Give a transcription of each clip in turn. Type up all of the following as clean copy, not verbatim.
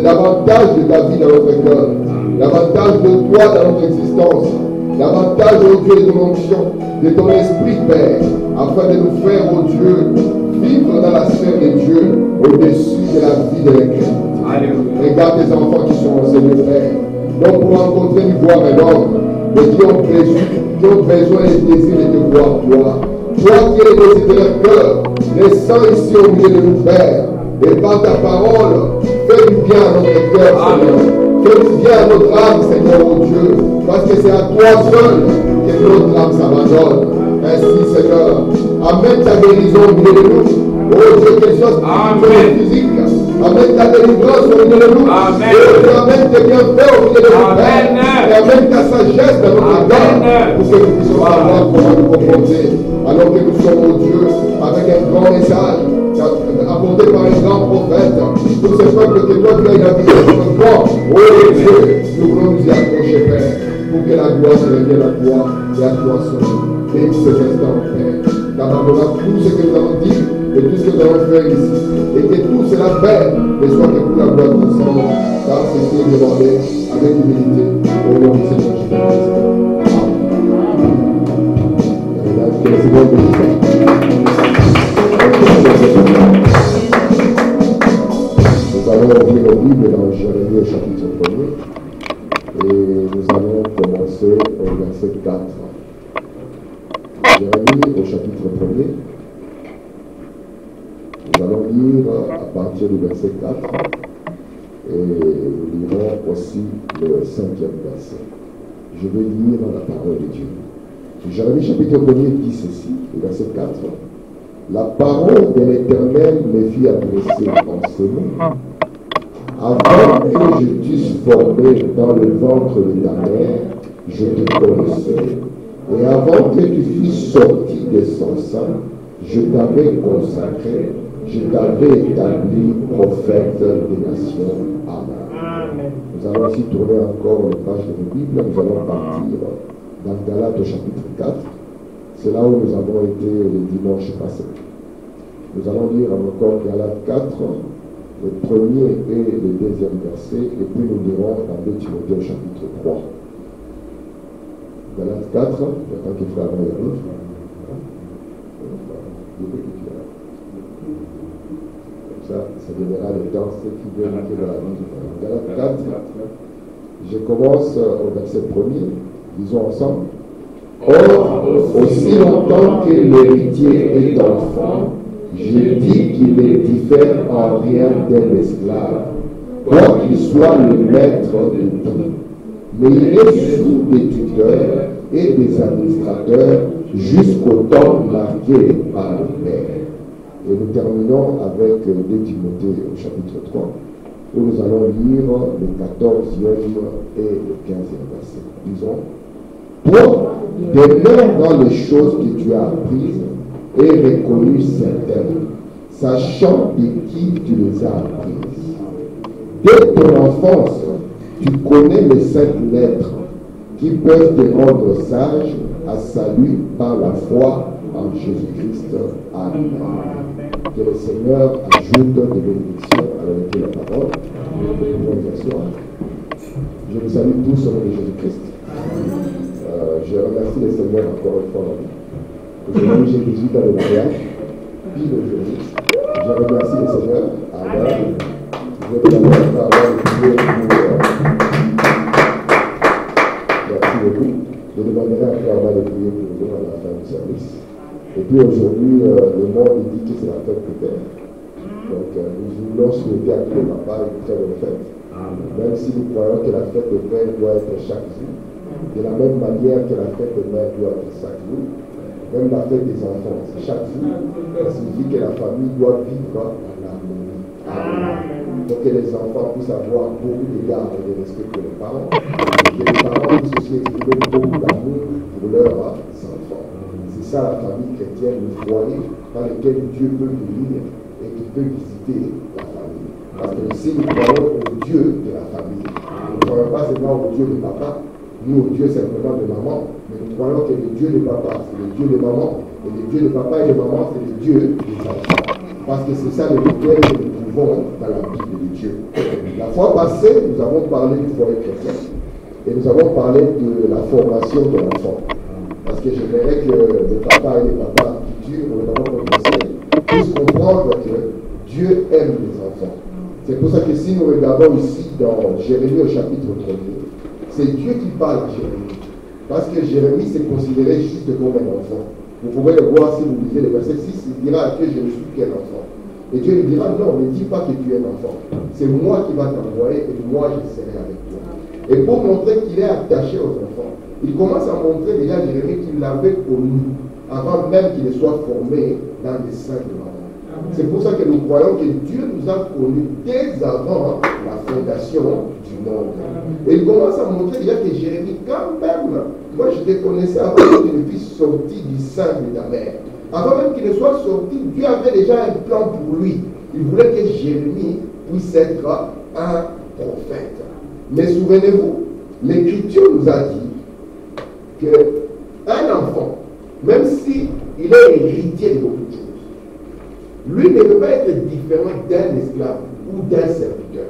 Davantage de ta vie dans notre cœur, davantage de toi dans notre existence, davantage, oh Dieu, de ton onction, de ton esprit, Père, afin de nous faire, oh Dieu, vivre dans la sphère de Dieu, au-dessus de la vie de l'incrédulité. Regarde tes enfants qui sont enseignés, Père, non pour rencontrer une voix et l'autre, mais qui ont besoin et désir de te voir, toi. Toi qui es le désir de leur cœur, descends ici au milieu de nous, Père, et par ta parole, fais du bien à notre cœur, Seigneur. Fais du bien à notre âme, Seigneur, oh Dieu. Parce que c'est à toi seul que notre âme s'abandonne. Ainsi, Seigneur, amène ta guérison au milieu de nous. Oh Dieu, quelque chose de physique. Amène ta délivrance au milieu de nous. Oh Dieu, amène tes bienfaits au milieu de nous, Père. Et amène ta sagesse dans notre cœur. Pour que nous puissions savoir comment nous comporter. Alors que nous sommes, oh Dieu, avec un grand message apporté par un grand prophète, tout ce peuple que toi tu as établi dans notre corps, oh Dieu, nous voulons nous y accrocher, Père, pour que la gloire se revienne à toi et à toi seul. Bénis ces instants, Père, qu'abandonnant tout ce que nous avons dit et tout ce que nous avons fait ici, et que tout cela, Père, ne soit que pour la gloire de ton nom, car c'est ce qui est demandé avec humilité au nom du Seigneur Jésus-Christ. Amen. Que le Seigneur bénisse. Nous allons ouvrir nos Bibles dans Jérémie au chapitre 1er et nous allons commencer au verset 4. Jérémie au chapitre 1er, nous allons lire à partir du verset 4 et nous lirons aussi le 5e verset. Je vais lire la parole de Dieu. Jérémie chapitre 1er dit ceci, le verset 4. La parole de l'Éternel me fit adresser en ce mot. Avant que je t'eusse formé dans le ventre de ta mère, je te connaissais. Et avant que tu fusses sorti de son sein, je t'avais consacré, je t'avais établi prophète des nations. Amen. Nous allons aussi tourner encore les pages de la Bible. Nous allons partir dans Galates au chapitre 4. C'est là où nous avons été le dimanche passé. Nous allons lire encore Galates 4, le premier et le deuxième verset, et puis nous lirons dans 2 Timothée au chapitre 3. Galates 4, j'attends qu'il frère y arrive. Comme ça donnera le temps, ceux qui veulent entrer dans la Bible. Galates 4, je commence au verset 1er, disons ensemble. Or, aussi longtemps que l'héritier est enfant, je dis qu'il ne diffère en rien d'un esclave, quoi qu'il soit le maître de tout. Mais il est sous des tuteurs et des administrateurs jusqu'au temps marqué par le Père. Et nous terminons avec 2 Timothée au chapitre 3. où nous allons lire le 14e et le 15e verset. Disons, toi, demeure dans les choses que tu as apprises et reconnues certaines, sachant de qui tu les as apprises. Dès ton enfance, tu connais les 5 lettres qui peuvent te rendre sage à salut par la foi en Jésus-Christ. Amen. Que le Seigneur ajoute des bénédictions à la lecture de la parole. Je vous salue tous au nom de Jésus-Christ. Je remercie le Seigneur encore une fois. Aujourd'hui, j'ai 18 ans de mariage, pile aujourd'hui. Je remercie le Seigneur. Amen. Je vais d'abord avoir le prier merci beaucoup. Je demanderai à Frère de prier pour nous à la fin du service. Et puis aujourd'hui, le monde dit que c'est la fête de Père. Donc nous voulons souhaiter à tous les papas une très bonne fête. Même si nous croyons que la fête de Père doit être chaque jour. De la même manière que la fête de mère doit être chaque jour. Même la fête des enfants, c'est chaque jour. Ça signifie que la famille doit vivre en harmonie. Amen. Pour que les enfants puissent avoir beaucoup d'égard et de respect pour les parents. Et que les parents puissent aussi exprimer beaucoup d'amour pour leurs enfants. C'est ça la famille chrétienne, le foyer dans lequel Dieu peut venir et qui peut visiter la famille. Parce que si nous croyons au Dieu de la famille, nous ne croyons pas seulement au Dieu de papa, ni au Dieu simplement de maman, mais nous croyons que le Dieu de papa, c'est le Dieu de maman, et le Dieu de papa et de maman, c'est le Dieu des enfants. Parce que c'est ça le modèle que nous trouvons dans la Bible de Dieu. La fois passée, nous avons parlé du foyer chrétien, et nous avons parlé de la formation de l'enfant. Parce que j'aimerais que les papas et les papas futurs, notamment comme conseil, puissent comprendre que Dieu aime les enfants. C'est pour ça que si nous regardons ici dans Jérémie au chapitre 1er, c'est Dieu qui parle à Jérémie. Parce que Jérémie s'est considéré juste comme un enfant. Vous pouvez le voir si vous lisez le verset 6, il dira à Dieu, je ne suis qu'un enfant. Et Dieu lui dira, non, ne dis pas que tu es un enfant. C'est moi qui va t'envoyer et moi je serai avec toi. Et pour montrer qu'il est attaché aux enfants, il commence à montrer déjà à Jérémie qu'il l'avait connu avant même qu'il soit formé dans les seins de maman. C'est pour ça que nous croyons que Dieu nous a connus dès avant la fondation du monde. Et il commence à montrer déjà que Jérémie, quand même, moi je te connaissais avant qu'il ne puisse sortir du sein de ta mère. Avant même qu'il ne soit sorti, Dieu avait déjà un plan pour lui. Il voulait que Jérémie puisse être un prophète. Mais souvenez-vous, l'Écriture nous a dit qu'un enfant, même s'il est héritier de beaucoup de choses, lui ne peut pas être différent d'un esclave ou d'un serviteur.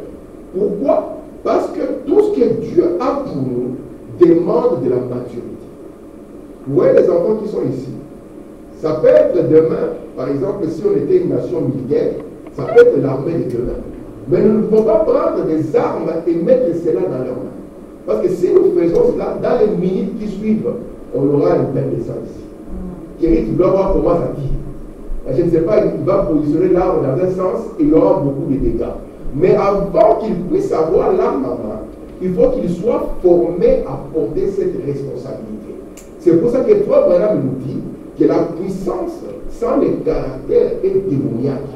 Pourquoi? Parce que tout ce que Dieu a pour nous demande de la maturité. Vous voyez les enfants qui sont ici. Ça peut être demain, par exemple, si on était une nation militaire, ça peut être l'armée de demain. Mais nous ne pouvons pas prendre des armes et mettre cela dans leurs mains. Parce que si nous faisons cela, dans les minutes qui suivent, on aura une belle descente ici. Kéry, tu dois voir comment ça tire. Je ne sais pas, il va positionner l'arme dans un sens et il y aura beaucoup de dégâts. Mais avant qu'il puisse avoir l'arme en main, il faut qu'il soit formé à porter cette responsabilité. C'est pour ça que Frère Branham nous dit que la puissance sans le caractère est démoniaque.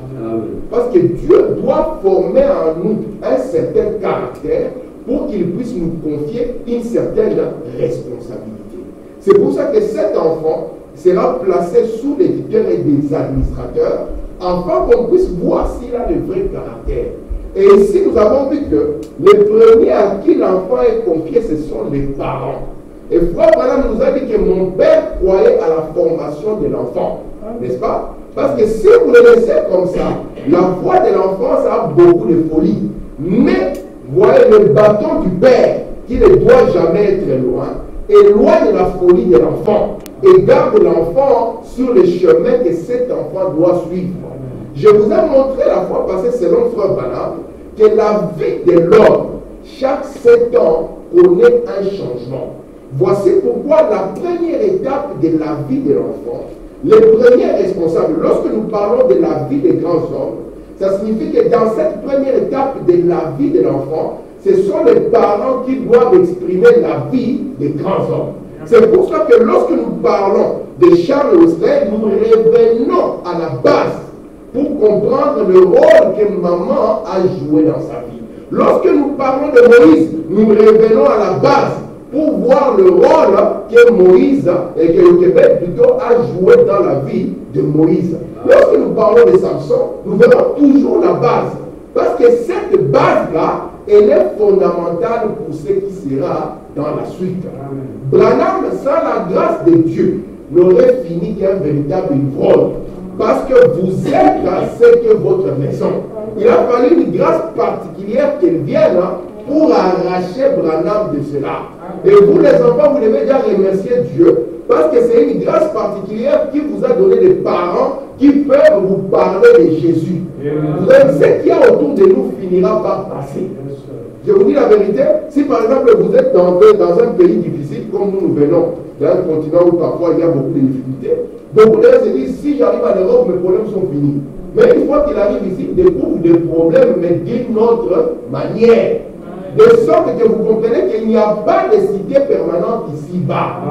Parce que Dieu doit former en nous un certain caractère pour qu'il puisse nous confier une certaine responsabilité. C'est pour ça que cet enfant sera placé sous les tuteurs et des administrateurs afin qu'on puisse voir s'il a le vrai caractère. Et ici, nous avons vu que les premiers à qui l'enfant est confié, ce sont les parents. Et Frère Branham nous a dit que mon père croyait à la formation de l'enfant. N'est-ce pas? Parce que si vous le laissez comme ça, la voix de l'enfant, ça a beaucoup de folie. Mais, voyez, le bâton du père, qui ne doit jamais être loin, éloigne la folie de l'enfant et garde l'enfant sur le chemin que cet enfant doit suivre. Je vous ai montré la fois passée, selon Frère Branham, que la vie de l'homme, chaque 7 ans, connaît un changement. Voici pourquoi la première étape de la vie de l'enfant, les premiers responsables, lorsque nous parlons de la vie des grands hommes, ça signifie que dans cette première étape de la vie de l'enfant, ce sont les parents qui doivent exprimer la vie des grands hommes. C'est pour ça que lorsque nous parlons de Charles Wesley, nous revenons à la base pour comprendre le rôle que maman a joué dans sa vie. Lorsque nous parlons de Moïse, nous revenons à la base pour voir le rôle que Moïse, et que le Québec plutôt, a joué dans la vie de Moïse. Lorsque nous parlons de Samson, nous verrons toujours la base. Parce que cette base-là, elle est fondamentale pour ce qui sera dans la suite. Branham, sans la grâce de Dieu, n'aurait fini qu'un véritable ivrogne. Parce que vous êtes ce que votre maison. Il a fallu une grâce particulière qu'elle vienne pour arracher Branham de cela. Et vous les enfants, vous devez déjà remercier Dieu parce que c'est une grâce particulière qui vous a donné des parents qui peuvent vous parler de Jésus. Ce qu'il y a autour de nous finira par passer. Je vous dis la vérité, si par exemple vous êtes dans un pays difficile comme nous venons d'un continent où parfois il y a beaucoup de difficultés, beaucoup de gens se disent si j'arrive en Europe, mes problèmes sont finis. Mais une fois qu'il arrive ici, il découvre des problèmes, mais d'une autre manière. De sorte que vous comprenez qu'il n'y a pas de cité permanente ici-bas.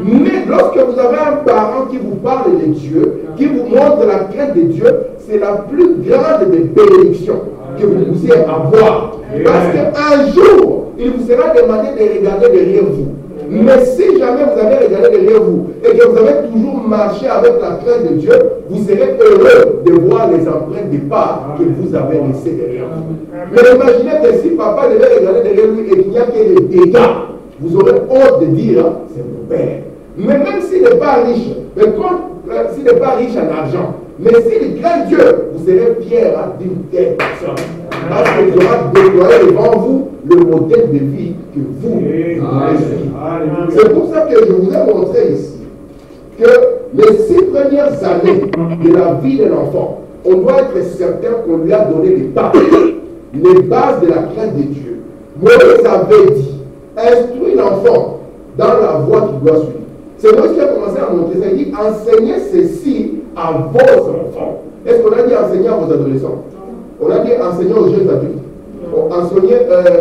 Mais lorsque vous avez un parent qui vous parle de Dieu, qui vous montre la crainte de Dieu, c'est la plus grande des bénédictions que vous puissiez avoir. Parce qu'un jour, il vous sera demandé de regarder derrière vous. Mais si jamais vous avez regardé derrière vous et que vous avez toujours marché avec la crainte de Dieu, vous serez heureux de voir les empreintes des pas que vous avez laissées derrière vous. Mais imaginez que si papa devait regarder derrière lui et qu'il n'y a que des dégâts, vous aurez honte de dire c'est mon père. Mais même s'il n'est pas riche, s'il n'est pas riche en argent, mais s'il craint Dieu, vous serez fier d'une telle personne. Parce qu'il aura déployé devant vous le modèle de vie que vous voulez suivre. C'est pour ça que je vous ai montré ici que les 6 premières années de la vie de l'enfant, on doit être certain qu'on lui a donné les bases de la crainte de Dieu. Moïse avait dit, instruis l'enfant dans la voie qu'il doit suivre. C'est Moïse qui a commencé à montrer ça. Il dit, enseignez ceci à vos enfants. Est-ce qu'on a dit enseigner à vos adolescents? On a dit enseigner aux jeunes adultes, enseigner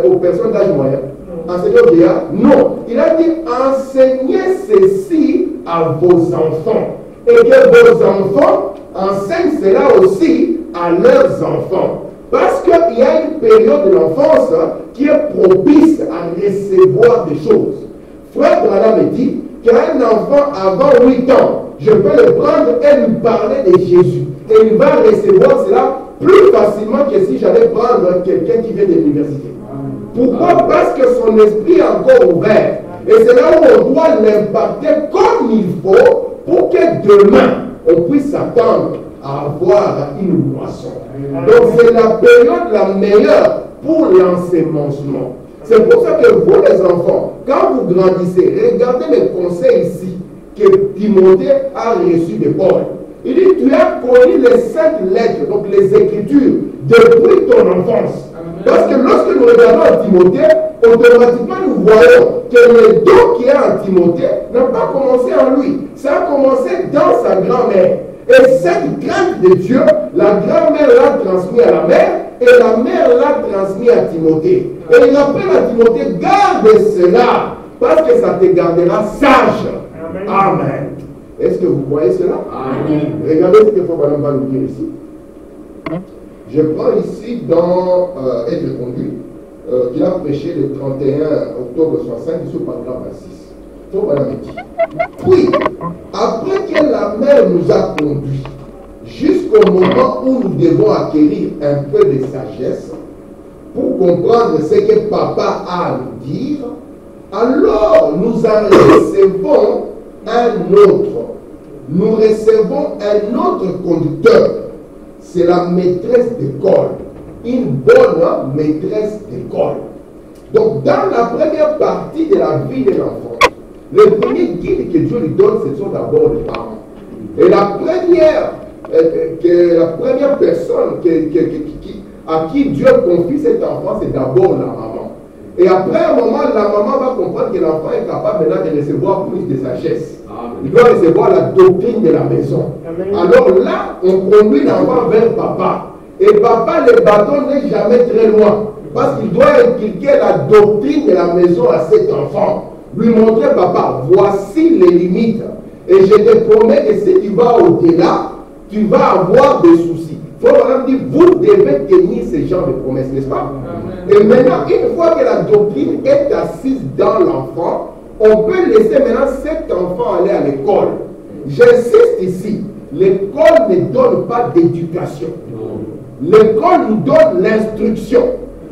aux personnes d'âge moyen, enseigner aux vieillards. Non, il a dit enseignez ceci à vos enfants. Et que vos enfants enseignent cela aussi à leurs enfants. Parce qu'il y a une période de l'enfance qui est propice à recevoir des choses. Frère Branham me dit qu'un enfant avant 8 ans, je peux le prendre et lui parler de Jésus. Et il va recevoir cela plus facilement que si j'allais prendre quelqu'un qui vient de l'université. Pourquoi? Parce que son esprit est encore ouvert. Et c'est là où on doit l'impacter comme il faut pour que demain, on puisse s'attendre à avoir une moisson. Donc c'est la période la meilleure pour l'ensemencement. C'est pour ça que vous les enfants, quand vous grandissez, regardez les conseils ici que Timothée a reçus de Paul. Il dit, tu as connu les 5 lettres, donc les Écritures, depuis ton enfance. Parce que lorsque nous regardons Timothée, automatiquement nous voyons que le don qui est en Timothée n'a pas commencé en lui. Ça a commencé dans sa grand-mère. Et cette crainte de Dieu, la grand-mère l'a transmis à la mère et la mère l'a transmis à Timothée. Et il appelle à Timothée, garde cela, parce que ça te gardera sage. Amen. Est-ce que vous voyez cela? Amen. Regardez ce que Frère va nous dire ici. Je prends ici dans Être conduit, qu'il a prêché le 31 octobre 65, sur paragraphe 26. Frère dit. Puis, après que la mère nous a conduits jusqu'au moment où nous devons acquérir un peu de sagesse pour comprendre ce que papa a à nous dire, alors nous en recevons un autre. Nous recevons un autre conducteur. C'est la maîtresse d'école. Une bonne maîtresse d'école. Donc, dans la première partie de la vie de l'enfant, le premier guide que Dieu lui donne, ce sont d'abord les parents. Et la première personne à qui Dieu confie cet enfant, c'est d'abord la maman. Et après un moment, la maman va comprendre que l'enfant est capable maintenant de recevoir plus de sagesse. Il doit recevoir la doctrine de la maison. Alors là, on conduit l'enfant vers papa. Et papa, le bâton n'est jamais très loin. Parce qu'il doit inculquer la doctrine de la maison à cet enfant. Lui montrer, papa, voici les limites. Et je te promets que si tu vas au-delà, tu vas avoir des soucis. faut vraiment dire, vous devez tenir ce genre de promesses, n'est-ce pas? Et maintenant, une fois que la doctrine est assise dans l'enfant, on peut laisser maintenant cet enfant aller à l'école. J'insiste ici, l'école ne donne pas d'éducation. L'école nous donne l'instruction.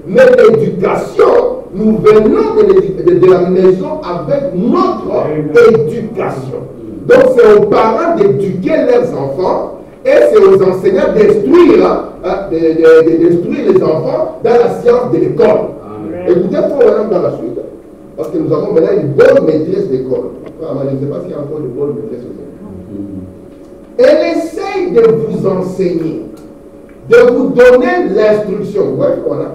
Mais l'éducation, nous venons de la maison avec notre éducation. Donc c'est aux parents d'éduquer leurs enfants et c'est aux enseignants d'instruire les enfants dans la science de l'école. Écoutez, il faut maintenant dans la suite. Parce que nous avons maintenant une bonne maîtresse d'école. Je ne sais pas s'il y a encore de bonnes maîtresses aujourd'hui. Elle essaye de vous enseigner, de vous donner l'instruction. Vous voyez quoi là?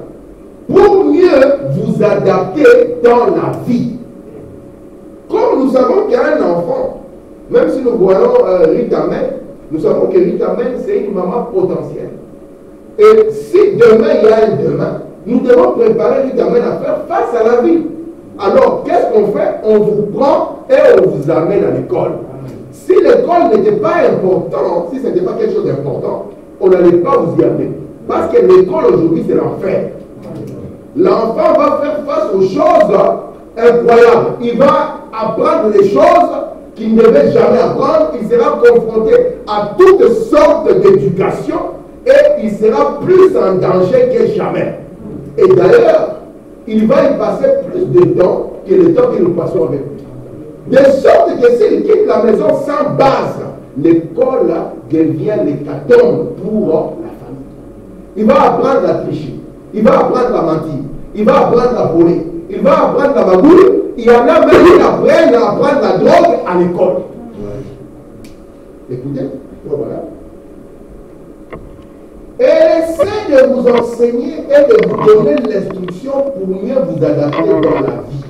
Pour mieux vous adapter dans la vie. Comme nous savons qu'il y a un enfant, même si nous voyons Rita Mène, nous savons que Rita Mène, c'est une maman potentielle. Et si demain il y a un demain, nous devons préparer Rita Mène à faire face à la vie. Alors, qu'est-ce qu'on fait? On vous prend et on vous amène à l'école. Si l'école n'était pas importante, si ce n'était pas quelque chose d'important, on n'allait pas vous y amener. Parce que l'école aujourd'hui, c'est l'enfer. L'enfant va faire face aux choses incroyables. Il va apprendre des choses qu'il ne devait jamais apprendre. Il sera confronté à toutes sortes d'éducation et il sera plus en danger que jamais. Et d'ailleurs, il va y passer plus de temps que le temps que nous passons avec lui. De sorte que s'il quitte la maison sans base, l'école devient l'hécatombe pour la famille. Il va apprendre à tricher, il va apprendre à mentir, il va apprendre à voler, il va apprendre la magouille. Il y en a même qui apprennent à apprendre la drogue à l'école. Écoutez, voilà. Et essaie de vous enseigner et de vous donner l'instruction pour mieux vous adapter dans la vie.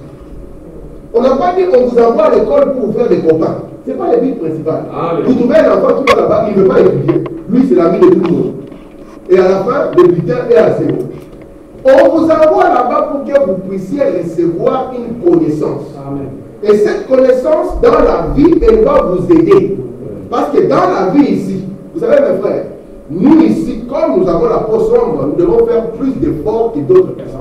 On n'a pas dit qu'on vous envoie à l'école pour vous faire des copains. Ce n'est pas le but principal. Vous trouvez un enfant qui va là-bas, il ne veut pas étudier. Lui, c'est l'ami de tout le monde. Et à la fin, le bulletin est assez bon. On vous envoie là-bas pour que vous puissiez recevoir une connaissance. Amen. Et cette connaissance, dans la vie, elle va vous aider. Parce que dans la vie ici, vous savez mes frères, nous ici, comme nous avons la peau sombre, nous devons faire plus d'efforts que d'autres personnes.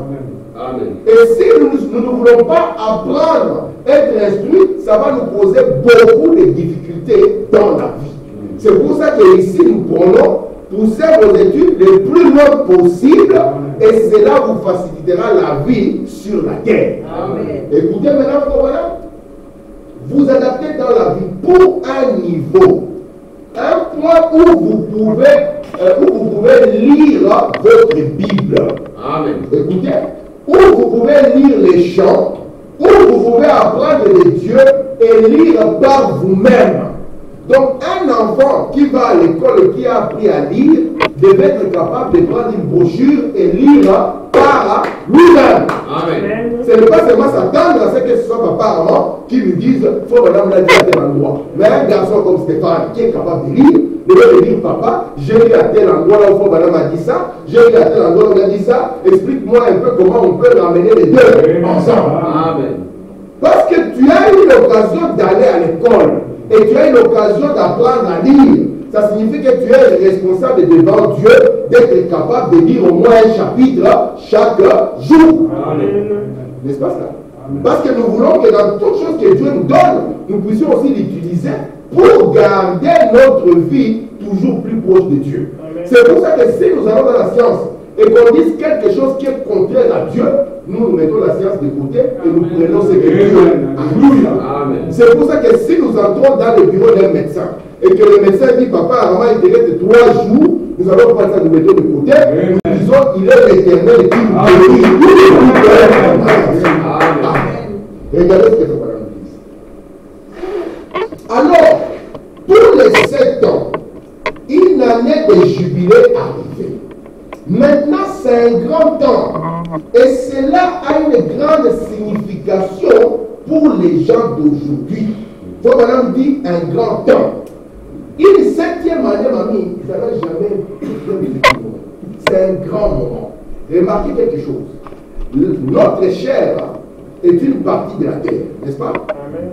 Amen. Et si nous ne voulons pas apprendre, être instruits, ça va nous poser beaucoup de difficultés dans la vie. C'est pour ça que ici, nous prenons pousser vos études le plus loin possible et cela vous facilitera la vie sur la terre. Amen. Écoutez maintenant, voilà, vous adaptez dans la vie pour un niveau, un point où vous pouvez lire votre Bible. Amen. Écoutez, où vous pouvez lire les chants, où vous pouvez apprendre les dieux et lire par vous-même. Donc, un enfant qui va à l'école et qui a appris à lire devait être capable de prendre une brochure et lire par lui-même. Ce n'est pas seulement s'attendre à ce que ce soit papa ou maman qui lui disent il faut madame l'a dit à tel endroit. Mais un garçon comme Stéphane qui est capable de lire, devait dire papa, j'ai lu à tel endroit là où faut madame a dit ça, j'ai lu à tel endroit où on a dit ça, explique-moi un peu comment on peut ramener les deux ensemble. Amen. Parce que tu as eu l'occasion d'aller à l'école. Et tu as eu l'occasion d'apprendre à lire. Ça signifie que tu es responsable devant Dieu d'être capable de lire au moins un chapitre chaque jour. N'est-ce pas ça? Amen. Parce que nous voulons que dans toute chose que Dieu nous donne, nous puissions aussi l'utiliser pour garder notre vie toujours plus proche de Dieu. C'est pour ça que si nous allons dans la science et qu'on dise quelque chose qui est contraire à Dieu, nous mettons la science de côté et nous prenons ce que Dieu a. Alléluia. C'est pour ça que si nous entrons dans le bureau d'un médecin et que le médecin dit papa, maman, il te reste 3 jours, nous allons prendre ça, nous mettons de côté. Nous disons il est l'éternel qui nous guérit. Regardez ce que ça va nous dire. Alors, pour les 7 ans, une année de jubilé arrivée. Maintenant, c'est un grand temps. Et cela a une grande signification pour les gens d'aujourd'hui. Il faut maintenant dire un grand temps. Une 7e année, mamie, ça n'a jamais été. C'est un grand moment. Remarquez quelque chose. Notre chair est une partie de la terre, n'est-ce pas?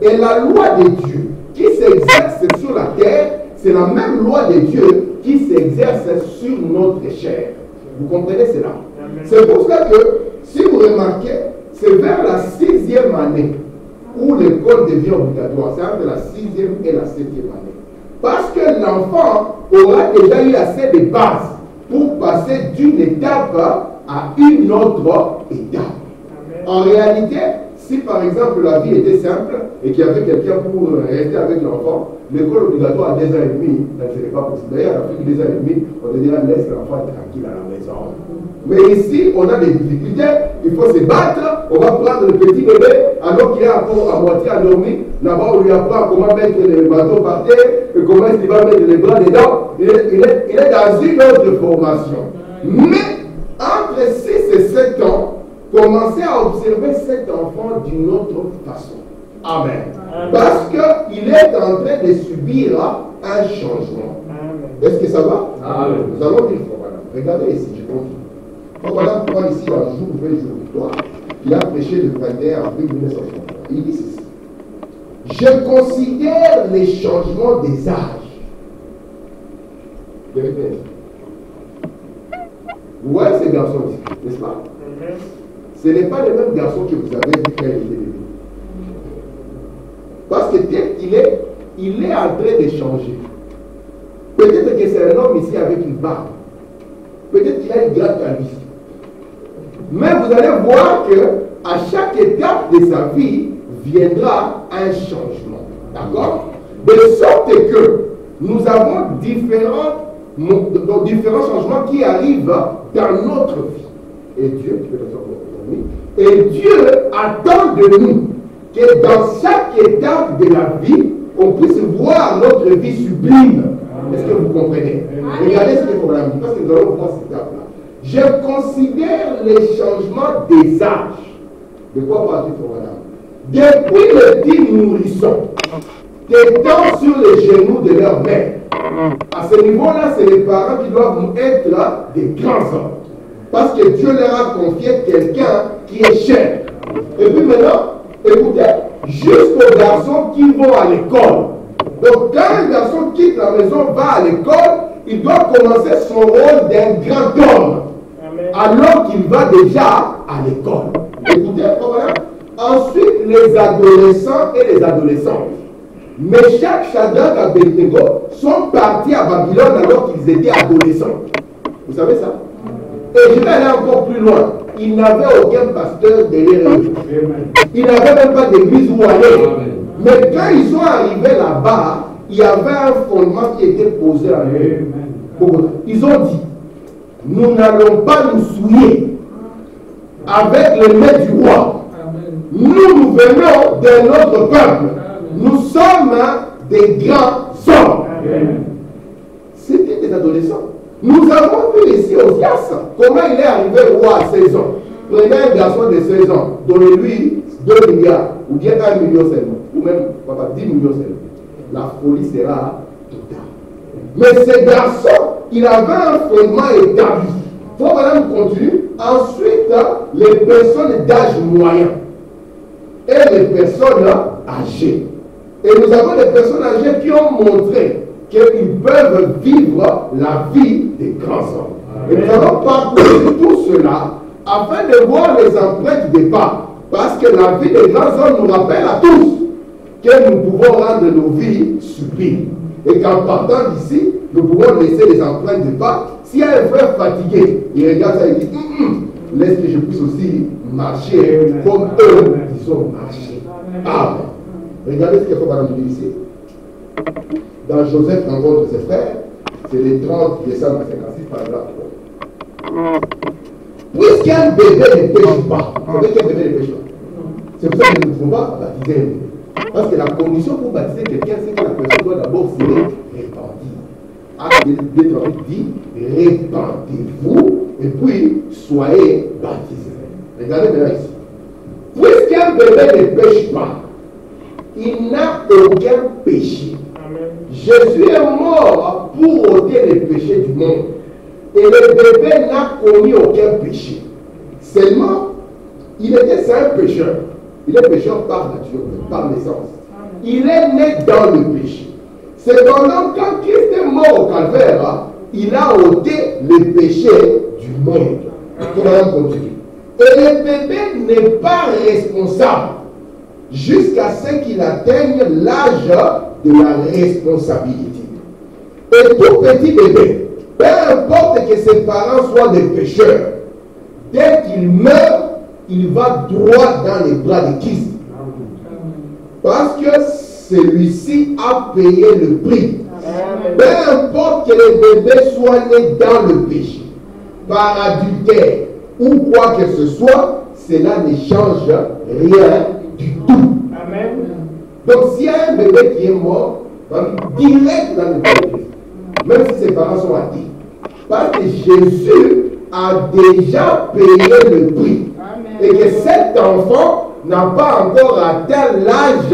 Et la loi de Dieu qui s'exerce sur la terre, c'est la même loi de Dieu qui s'exerce sur notre chair. Vous comprenez cela? C'est pour cela que, si vous remarquez, c'est vers la 6e année où l'école devient obligatoire. C'est entre la 6e et la 7e année. Parce que l'enfant aura déjà eu assez de bases pour passer d'une étape à une autre étape. En réalité, si par exemple la vie était simple et qu'il y avait quelqu'un pour rester avec l'enfant, l'école obligatoire à 2 ans et demi, ce n'est pas possible. D'ailleurs, à la fin de 2 ans et demi, on te dira laisse l'enfant tranquille à la maison. Mais ici, on a des difficultés, il faut se battre, on va prendre le petit bébé alors qu'il est à moitié endormi. Là-bas, on lui apprend comment mettre le bâton par terre, et comment est-ce qu'il va mettre les bras dedans. Il est dans une autre formation. Mais entre 6 et 7 ans, commencez à observer cet enfant d'une autre façon. Amen. Parce qu'il est en train de subir un changement. Est-ce que ça va? Amen. Nous allons dire, regardez ici, je continue. Voilà pourquoi ici, un jour, jour victoire, il a prêché le 21 avril 1960. Il dit ceci. Je considère les changements des âges. Vous voyez ces garçons ici, n'est-ce pas? Ce n'est pas le même garçon que vous avez vu quand il était bébé. Parce que dès qu'il est, il est en train de changer. Peut-être que c'est un homme ici avec une barbe. Peut-être qu'il a une grande calvitie. Mais vous allez voir qu'à chaque étape de sa vie viendra un changement. D'accord? De sorte que nous avons différents changements qui arrivent dans notre vie. Et Dieu, tu peux le savoir, et Dieu attend de nous que dans chaque étape de la vie, on puisse voir notre vie sublime. Est-ce que vous comprenez? Regardez ce qu'il faut dire, parce que nous allons voir cette étape-là. Je considère les changements des âges. De quoi parle-t-il, madame? Depuis le petit nourrisson, t'étant sur les genoux de leur mère. À ce niveau-là, c'est les parents qui doivent être des grands hommes. Parce que Dieu leur a confié quelqu'un qui est cher. Et puis maintenant, écoutez, jusqu'aux garçons qui vont à l'école. Donc quand un garçon quitte la maison, va à l'école, il doit commencer son rôle d'un grand homme. Alors qu'il va déjà à l'école. Écoutez, voilà. Ensuite, les adolescents et les adolescentes. Meshach, Shadrach et Abednego sont partis à Babylone alors qu'ils étaient adolescents. Vous savez ça? Et je vais aller encore plus loin. Ils n'avaient aucun pasteur derrière eux. Ils n'avaient même pas d'église où aller. Mais quand ils sont arrivés là-bas, il y avait un fondement qui était posé à eux. Ils ont dit, nous n'allons pas nous souiller avec les mains du roi. Nous venons de notre peuple. Nous sommes des grands hommes. C'était des adolescents. Nous avons vu ici Osias comment il est arrivé roi à 16 ans. Prenez un garçon de 16 ans, donnez-lui 2 milliards, ou bien 1 million seulement, ou même 10 millions seulement. La folie sera totale. Mais ce garçon, il avait un fondement établi. Il faut maintenant continuer. Ensuite, les personnes d'âge moyen et les personnes âgées. Et nous avons des personnes âgées qui ont montré qu'ils peuvent vivre la vie des grands hommes. Et nous allons parcourir tout cela afin de voir les empreintes des pas. Parce que la vie des grands hommes nous rappelle à tous que nous pouvons rendre nos vies sublimes. Et qu'en partant d'ici, nous pouvons laisser les empreintes de pas. S'il y a un frère fatigué, il regarde ça et dit laisse que je puisse aussi marcher comme eux, ils ont marché. Amen. Regardez ce qu'il faut nous dire ici. Dans Joseph rencontre ses frères, c'est le 30 décembre 56, paragraphe 3. Puisqu'un bébé ne pêche pas, vous savez qu'un bébé ne pêche pas. C'est pour ça que nous ne pouvons pas baptiser un bébé. Parce que la condition pour baptiser quelqu'un, c'est que la personne doit d'abord se répandre. Acte des 38 dit répandez-vous et puis soyez baptisés. Regardez maintenant ici. Puisqu'un bébé ne pêche pas, il n'a aucun péché. Jésus est mort pour ôter les péchés du monde. Et le bébé n'a commis aucun péché. Seulement, il était un pécheur. Il est pécheur par nature, par naissance. Il est né dans le péché. Cependant, quand Christ est mort au calvaire, il a ôté les péchés du monde. Tout le monde continue. Et le bébé n'est pas responsable jusqu'à ce qu'il atteigne l'âge de la responsabilité. Et tout petit bébé, peu importe que ses parents soient des pécheurs, dès qu'il meurt, il va droit dans les bras de Christ. Parce que celui-ci a payé le prix. Peu importe que le bébé soit né dans le péché, par adultère ou quoi que ce soit, cela ne change rien du tout. Amen. Donc s'il y a un bébé qui est mort, direct dans le péché, même si ses parents sont athées, parce que Jésus a déjà payé le prix. Amen. Et que cet enfant n'a pas encore atteint l'âge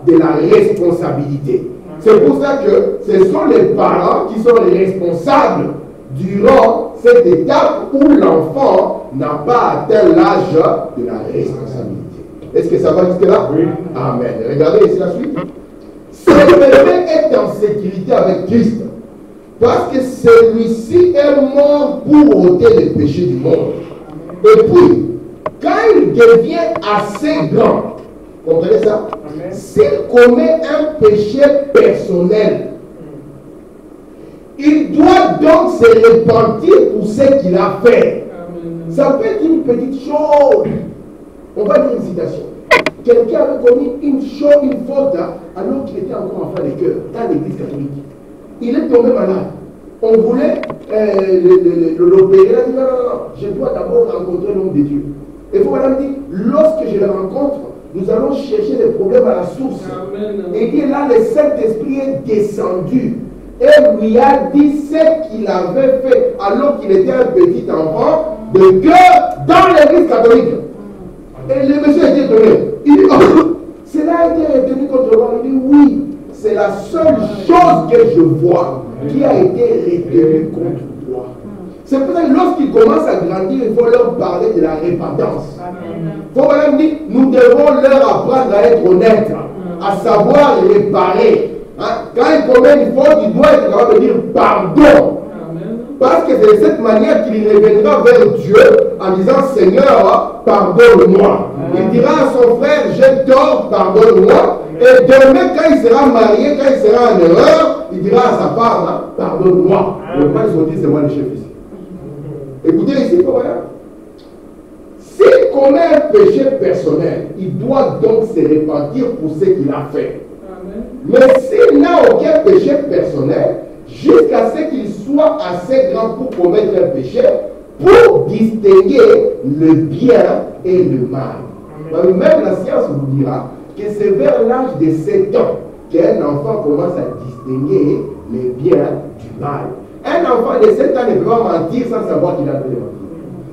de la responsabilité. C'est pour ça que ce sont les parents qui sont les responsables durant cette étape où l'enfant n'a pas atteint l'âge de la responsabilité. Est-ce que ça va jusque-là? Oui. Amen. Regardez ici la suite. Ce bébé est en sécurité avec Christ parce que celui-ci est mort pour ôter les péchés du monde. Et puis, quand il devient assez grand, comprenez ça? S'il commet un péché personnel, il doit donc se repentir pour ce qu'il a fait. Amen. Ça peut être une petite chose. On va dire une citation. Quelqu'un avait commis une faute alors qu'il était encore enfant de cœur dans l'église catholique. Il est tombé malade. On voulait l'opérer. Il a dit non, je dois d'abord rencontrer l'homme de Dieu. Et il faut madame dire, lorsque je le rencontre, nous allons chercher les problèmes à la source. Amen. Et puis là, le Saint-Esprit est descendu et lui a dit ce qu'il avait fait alors qu'il était un petit enfant de cœur dans l'église catholique. Et le monsieur a été étonné. Il dit, oh, cela a été retenu contre moi. Il dit, oui, c'est la seule chose que je vois qui a été retenue contre toi. C'est pour ça que lorsqu'ils commencent à grandir, il faut leur parler de la repentance. Il faut même dire, nous devons leur apprendre à être honnêtes, à savoir réparer. Hein? Quand il commet une faute, il doit être capable de dire pardon. Amen. Parce que c'est de cette manière qu'il reviendra vers Dieu en disant Seigneur, pardonne-moi. Il dira à son frère, j'ai tort, pardonne-moi. Et demain, quand il sera marié, quand il sera en erreur, il dira à sa femme, hein, pardonne-moi. Le point, ils ont dit, c'est moi le chef ici. Écoutez ici, voilà. S'il commet un péché personnel, il doit donc se repentir pour ce qu'il a fait. Mais s'il n'a aucun péché personnel, jusqu'à ce qu'il soit assez grand pour commettre un péché, pour distinguer le bien et le mal. Même la science vous dira que c'est vers l'âge de 7 ans qu'un enfant commence à distinguer le bien du mal. Un enfant de 7 ans ne peut pas mentir sans savoir qu'il a en train de mentir.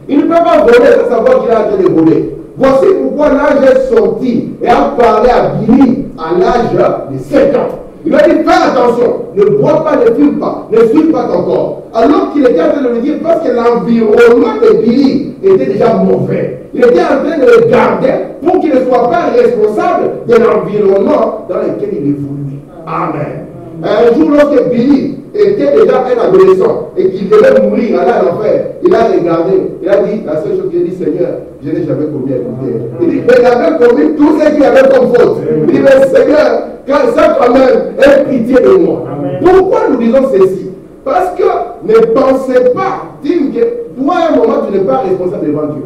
Il ne peut pas voler sans savoir qu'il est en train de voler. Voici pourquoi l'âge est sorti et a parlé à Billy à l'âge de 7 ans. Il a dit, fais attention, ne bois pas, ne fume pas, ne suis pas ton corps. Alors qu'il était en train de le dire parce que l'environnement de Billy était déjà mauvais. Il était en train de le garder pour qu'il ne soit pas responsable de l'environnement dans lequel il évoluait. Amen. Un jour, lorsque Billy était déjà un adolescent et qu'il devait mourir, aller à l'enfer, il a regardé, il a dit, la seule chose qu'il a dit, Seigneur, je n'ai jamais commis adultère. Il dit, mais il avait commis tout ce qu'il avait comme faute. Il dit, mais Seigneur, quand ça quand même, aie pitié de moi. Amen. Pourquoi nous disons ceci? Parce que ne pensez pas, dis que toi à un moment tu n'es pas responsable devant Dieu.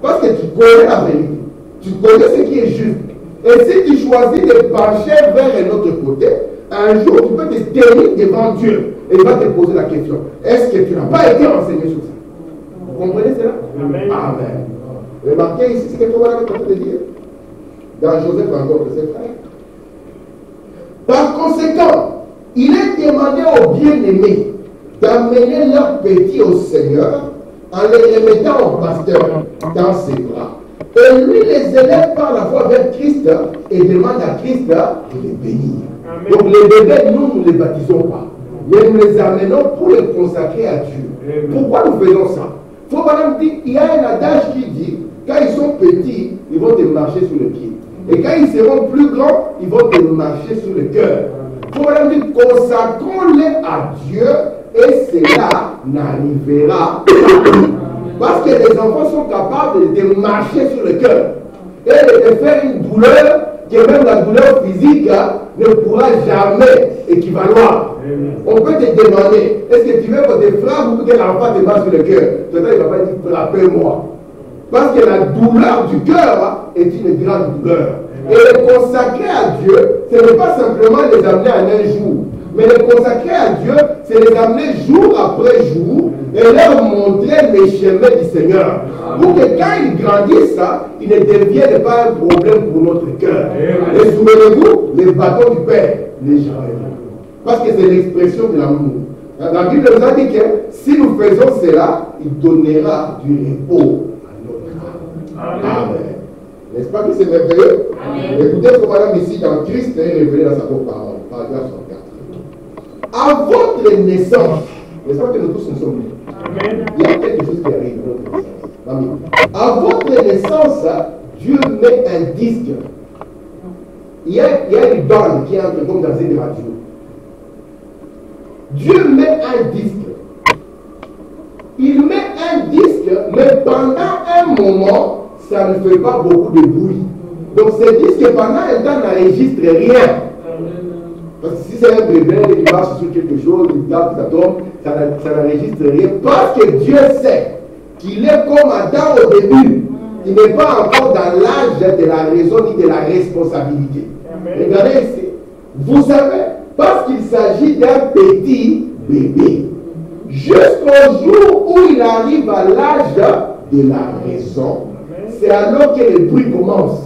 Parce que tu connais la vérité, tu connais ce qui est juste. Et si tu choisis de pencher vers un autre côté, un jour tu peux te tenir devant Dieu et il va te poser la question, est-ce que tu n'as pas été enseigné sur ça? Vous comprenez cela? Amen. Amen. Remarquez ici ce que Thomas est en train de dire. Dans Joseph encore de ses frères. Par conséquent, il est demandé aux bien-aimés d'amener leurs petits au Seigneur en les remettant au pasteur dans ses bras. Et lui les élève par la foi vers Christ et demande à Christ de les bénir. Amen. Donc les bébés, nous ne les baptisons pas, mais nous les amenons pour les consacrer à Dieu. Amen. Pourquoi nous faisons ça? Il faut madame dire, il y a un adage qui dit, quand ils sont petits, ils vont te marcher sur le pied. Et quand ils seront plus grands, ils vont te marcher sur le cœur. Il Pour leur dire, consacrons-les à Dieu et cela n'arrivera pas. Parce que les enfants sont capables de marcher sur le cœur et de faire une douleur que même la douleur physique ne pourra jamais équivaloir. On peut te demander, est-ce que tu veux qu'on te frappe ou que l'enfant te marche sur le cœur? Tout à l'heure, il ne va pas dire frappez-moi. Parce que la douleur du cœur est une grande douleur. Et les consacrer à Dieu, ce n'est pas simplement les amener en un jour. Mais les consacrer à Dieu, c'est les amener jour après jour et leur montrer les chemins du Seigneur. Pour que quand ils grandissent, ils ne deviennent pas un problème pour notre cœur. Et souvenez-vous, les bâtons du Père, les gens. Parce que c'est l'expression de l'amour. La Bible nous a dit que si nous faisons cela, il donnera du repos à notre âme. Amen. N'est-ce pas que c'est merveilleux? Écoutez ce que madame ici dans Christ est révélé dans sa propre parole. Paragraphe 64. À votre naissance, n'est-ce pas que nous tous nous sommes nés? Il y a quelque chose qui arrive à notre naissance. À votre naissance, Dieu met un disque. Il y a une bande qui entre comme dans une radio. Dieu met un disque. Il met un disque, mais pendant un moment, ça ne fait pas beaucoup de bruit. Donc ce disque pendant un temps n'enregistre rien. Parce que si c'est un bébé qui marche sur quelque chose, il tape, ça tombe, ça n'enregistre rien. Parce que Dieu sait qu'il est comme Adam au début. Il n'est pas encore dans l'âge de la raison ni de la responsabilité. Regardez ici. Vous savez, parce qu'il s'agit d'un petit bébé. Jusqu'au jour où il arrive à l'âge de la raison, c'est alors que le bruit commence.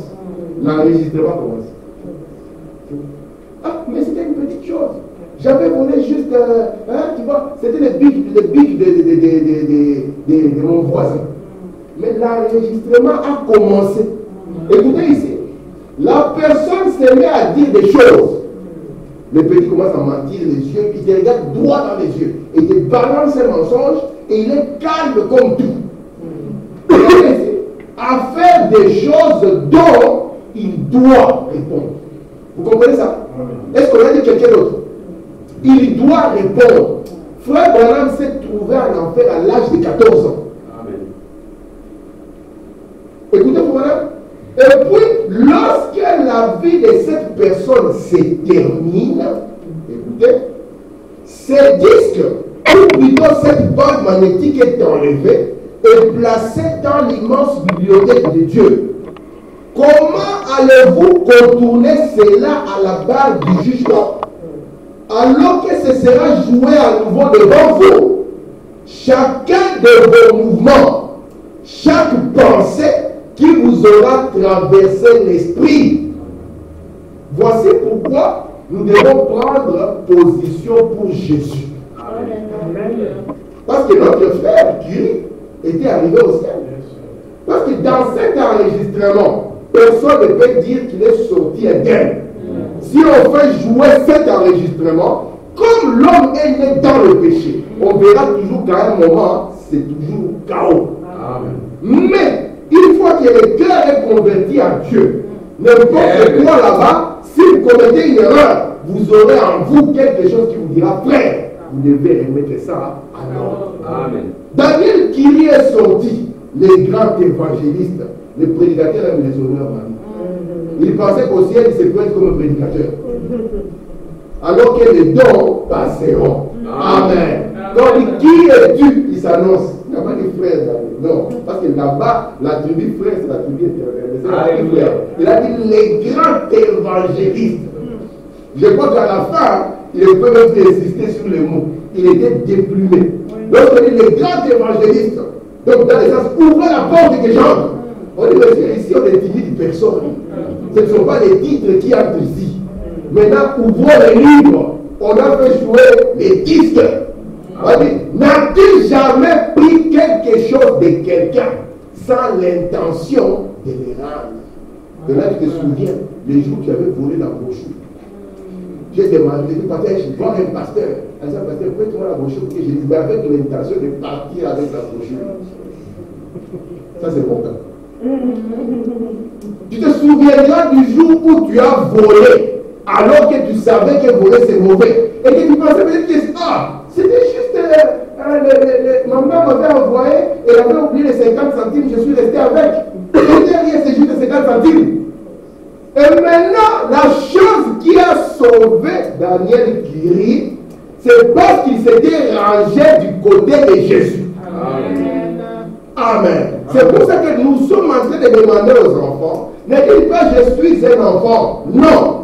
L'enregistrement commence. Ah, mais c'était une petite chose. J'avais volé juste, tu vois, c'était le bic de mon voisin. Mais l'enregistrement a commencé. Écoutez ici. La personne se met à dire des choses. Le petit commence à mentir les yeux, il te regarde droit dans les yeux. Il te balance un mensonge et il est calme comme tout. À faire des choses dont il doit répondre. Vous comprenez ça? Est-ce qu'on a dit quelqu'un d'autre? Il doit répondre. Frère Branham s'est trouvé en enfer à l'âge de 14 ans. Amen. Écoutez, Branham. Et puis, lorsque la vie de cette personne se termine, écoutez, ce disque, ou plutôt cette bande magnétique est enlevée et placée dans l'immense bibliothèque de Dieu. Comment allez-vous contourner cela à la barre du jugement alors que ce sera joué à nouveau devant vous? Chacun de vos mouvements, chaque pensée qui vous aura traversé l'esprit. Voici pourquoi nous devons prendre position pour Jésus. Amen. Parce que notre frère Curie était arrivé au ciel. Parce que dans cet enregistrement, personne ne peut dire qu'il est sorti indemne. Si on fait jouer cet enregistrement, comme l'homme est né dans le péché, on verra toujours qu'à un moment, c'est toujours chaos. Amen. Mais une fois que le cœur est converti à Dieu, n'importe quoi là-bas, si vous commettez une erreur, vous aurez en vous quelque chose qui vous dira, frère, vous devez remettre ça à l'ordre. Amen. Daniel Curie est sorti, les grands évangélistes, les prédicateurs aiment les honneurs. Il pensait qu'au ciel, il se peut être comme un prédicateur. Alors que les dons passeront. Amen. Donc, qui es-tu? Il s'annonce. Il n'y a pas de frère. Non. Parce que là-bas, la tribu frère, c'est la tribu frère. Il a dit les grands évangélistes. Je crois qu'à la fin, il peut même insister sur les mots. Il était déplumé. Lorsqu'on dit les grands évangélistes, donc dans le sens, ouvrez la porte que j'entre. On dit, mais ici, on intimide personne. Ce ne sont pas les titres qui entrent ici. Maintenant, ouvrons les livres. On a fait jouer les disques. On dit, n'as-tu jamais pris quelque chose de quelqu'un sans l'intention de les rendre? De là, tu te souviens, les jours où tu avais volé la brochure. J'ai demandé, je vois un pasteur. Un pasteur, faites-moi la brochure que j'ai dit, mais avec l'intention de partir avec la brochure. Ça, c'est mon cas. Tu te souviendras du jour où tu as volé alors que tu savais que voler c'est mauvais. Et que tu pensais peut-être que c'était juste ma mère m'avait envoyé, elle avait oublié les 50 centimes, je suis resté avec. Et derrière, c'est juste les 50 centimes. Et maintenant, la chose qui a sauvé Daniel Curie, c'est parce qu'il s'était rangé du côté de Jésus. Amen. Amen. C'est pour ça que nous sommes en train de demander aux enfants, ne dites pas je suis un enfant. Non.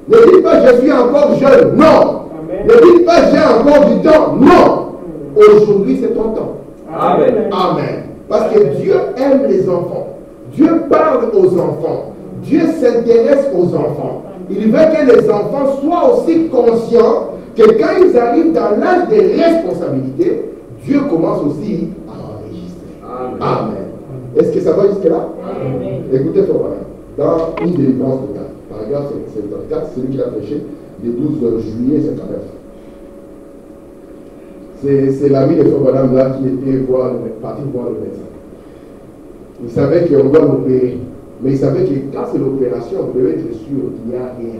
Ne dites pas je suis encore jeune. Non. Amen. Ne dites pas j'ai encore du temps. Non. Aujourd'hui, c'est ton temps. Amen. Amen. Parce que Dieu aime les enfants. Dieu parle aux enfants. Dieu s'intéresse aux enfants. Il veut que les enfants soient aussi conscients que quand ils arrivent dans l'âge des responsabilités, Dieu commence aussi à enregistrer. Amen. Amen. Est-ce que ça va jusque-là? Écoutez, voilà. Dans une délivrance totale, paragraphe 74, celui qui l'a prêché le 12 juillet 59. C'est l'ami de Frère Madame là qui était parti voir le médecin. Il savait qu'on doit l'opérer. Mais il savait que quand c'est l'opération, vous devez être sûr qu'il n'y a rien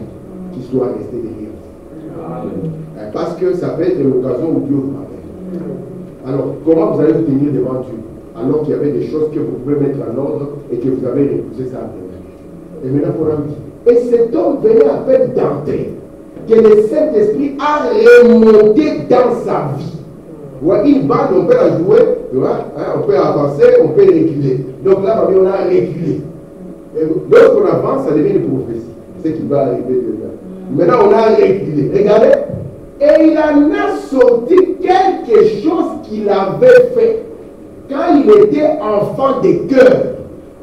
qui soit resté derrière. Amen. Parce que ça peut être l'occasion où Dieu vous appelle. Alors, comment vous allez vous tenir devant Dieu alors qu'il y avait des choses que vous pouvez mettre en ordre et que vous avez repoussé ça à demain? Et maintenant, pour un et cet homme venait à peine d'entrer que le Saint-Esprit a remonté dans sa vie. Ouais, une bande, on peut la jouer, on peut avancer, on peut reculer. Donc là, on a reculé. Lorsqu'on avance, ça devient une prophétie. C'est ce qui va arriver dedans. Maintenant, on a reculé. Regardez. Et il en a sorti quelque chose qu'il avait fait quand il était enfant de cœur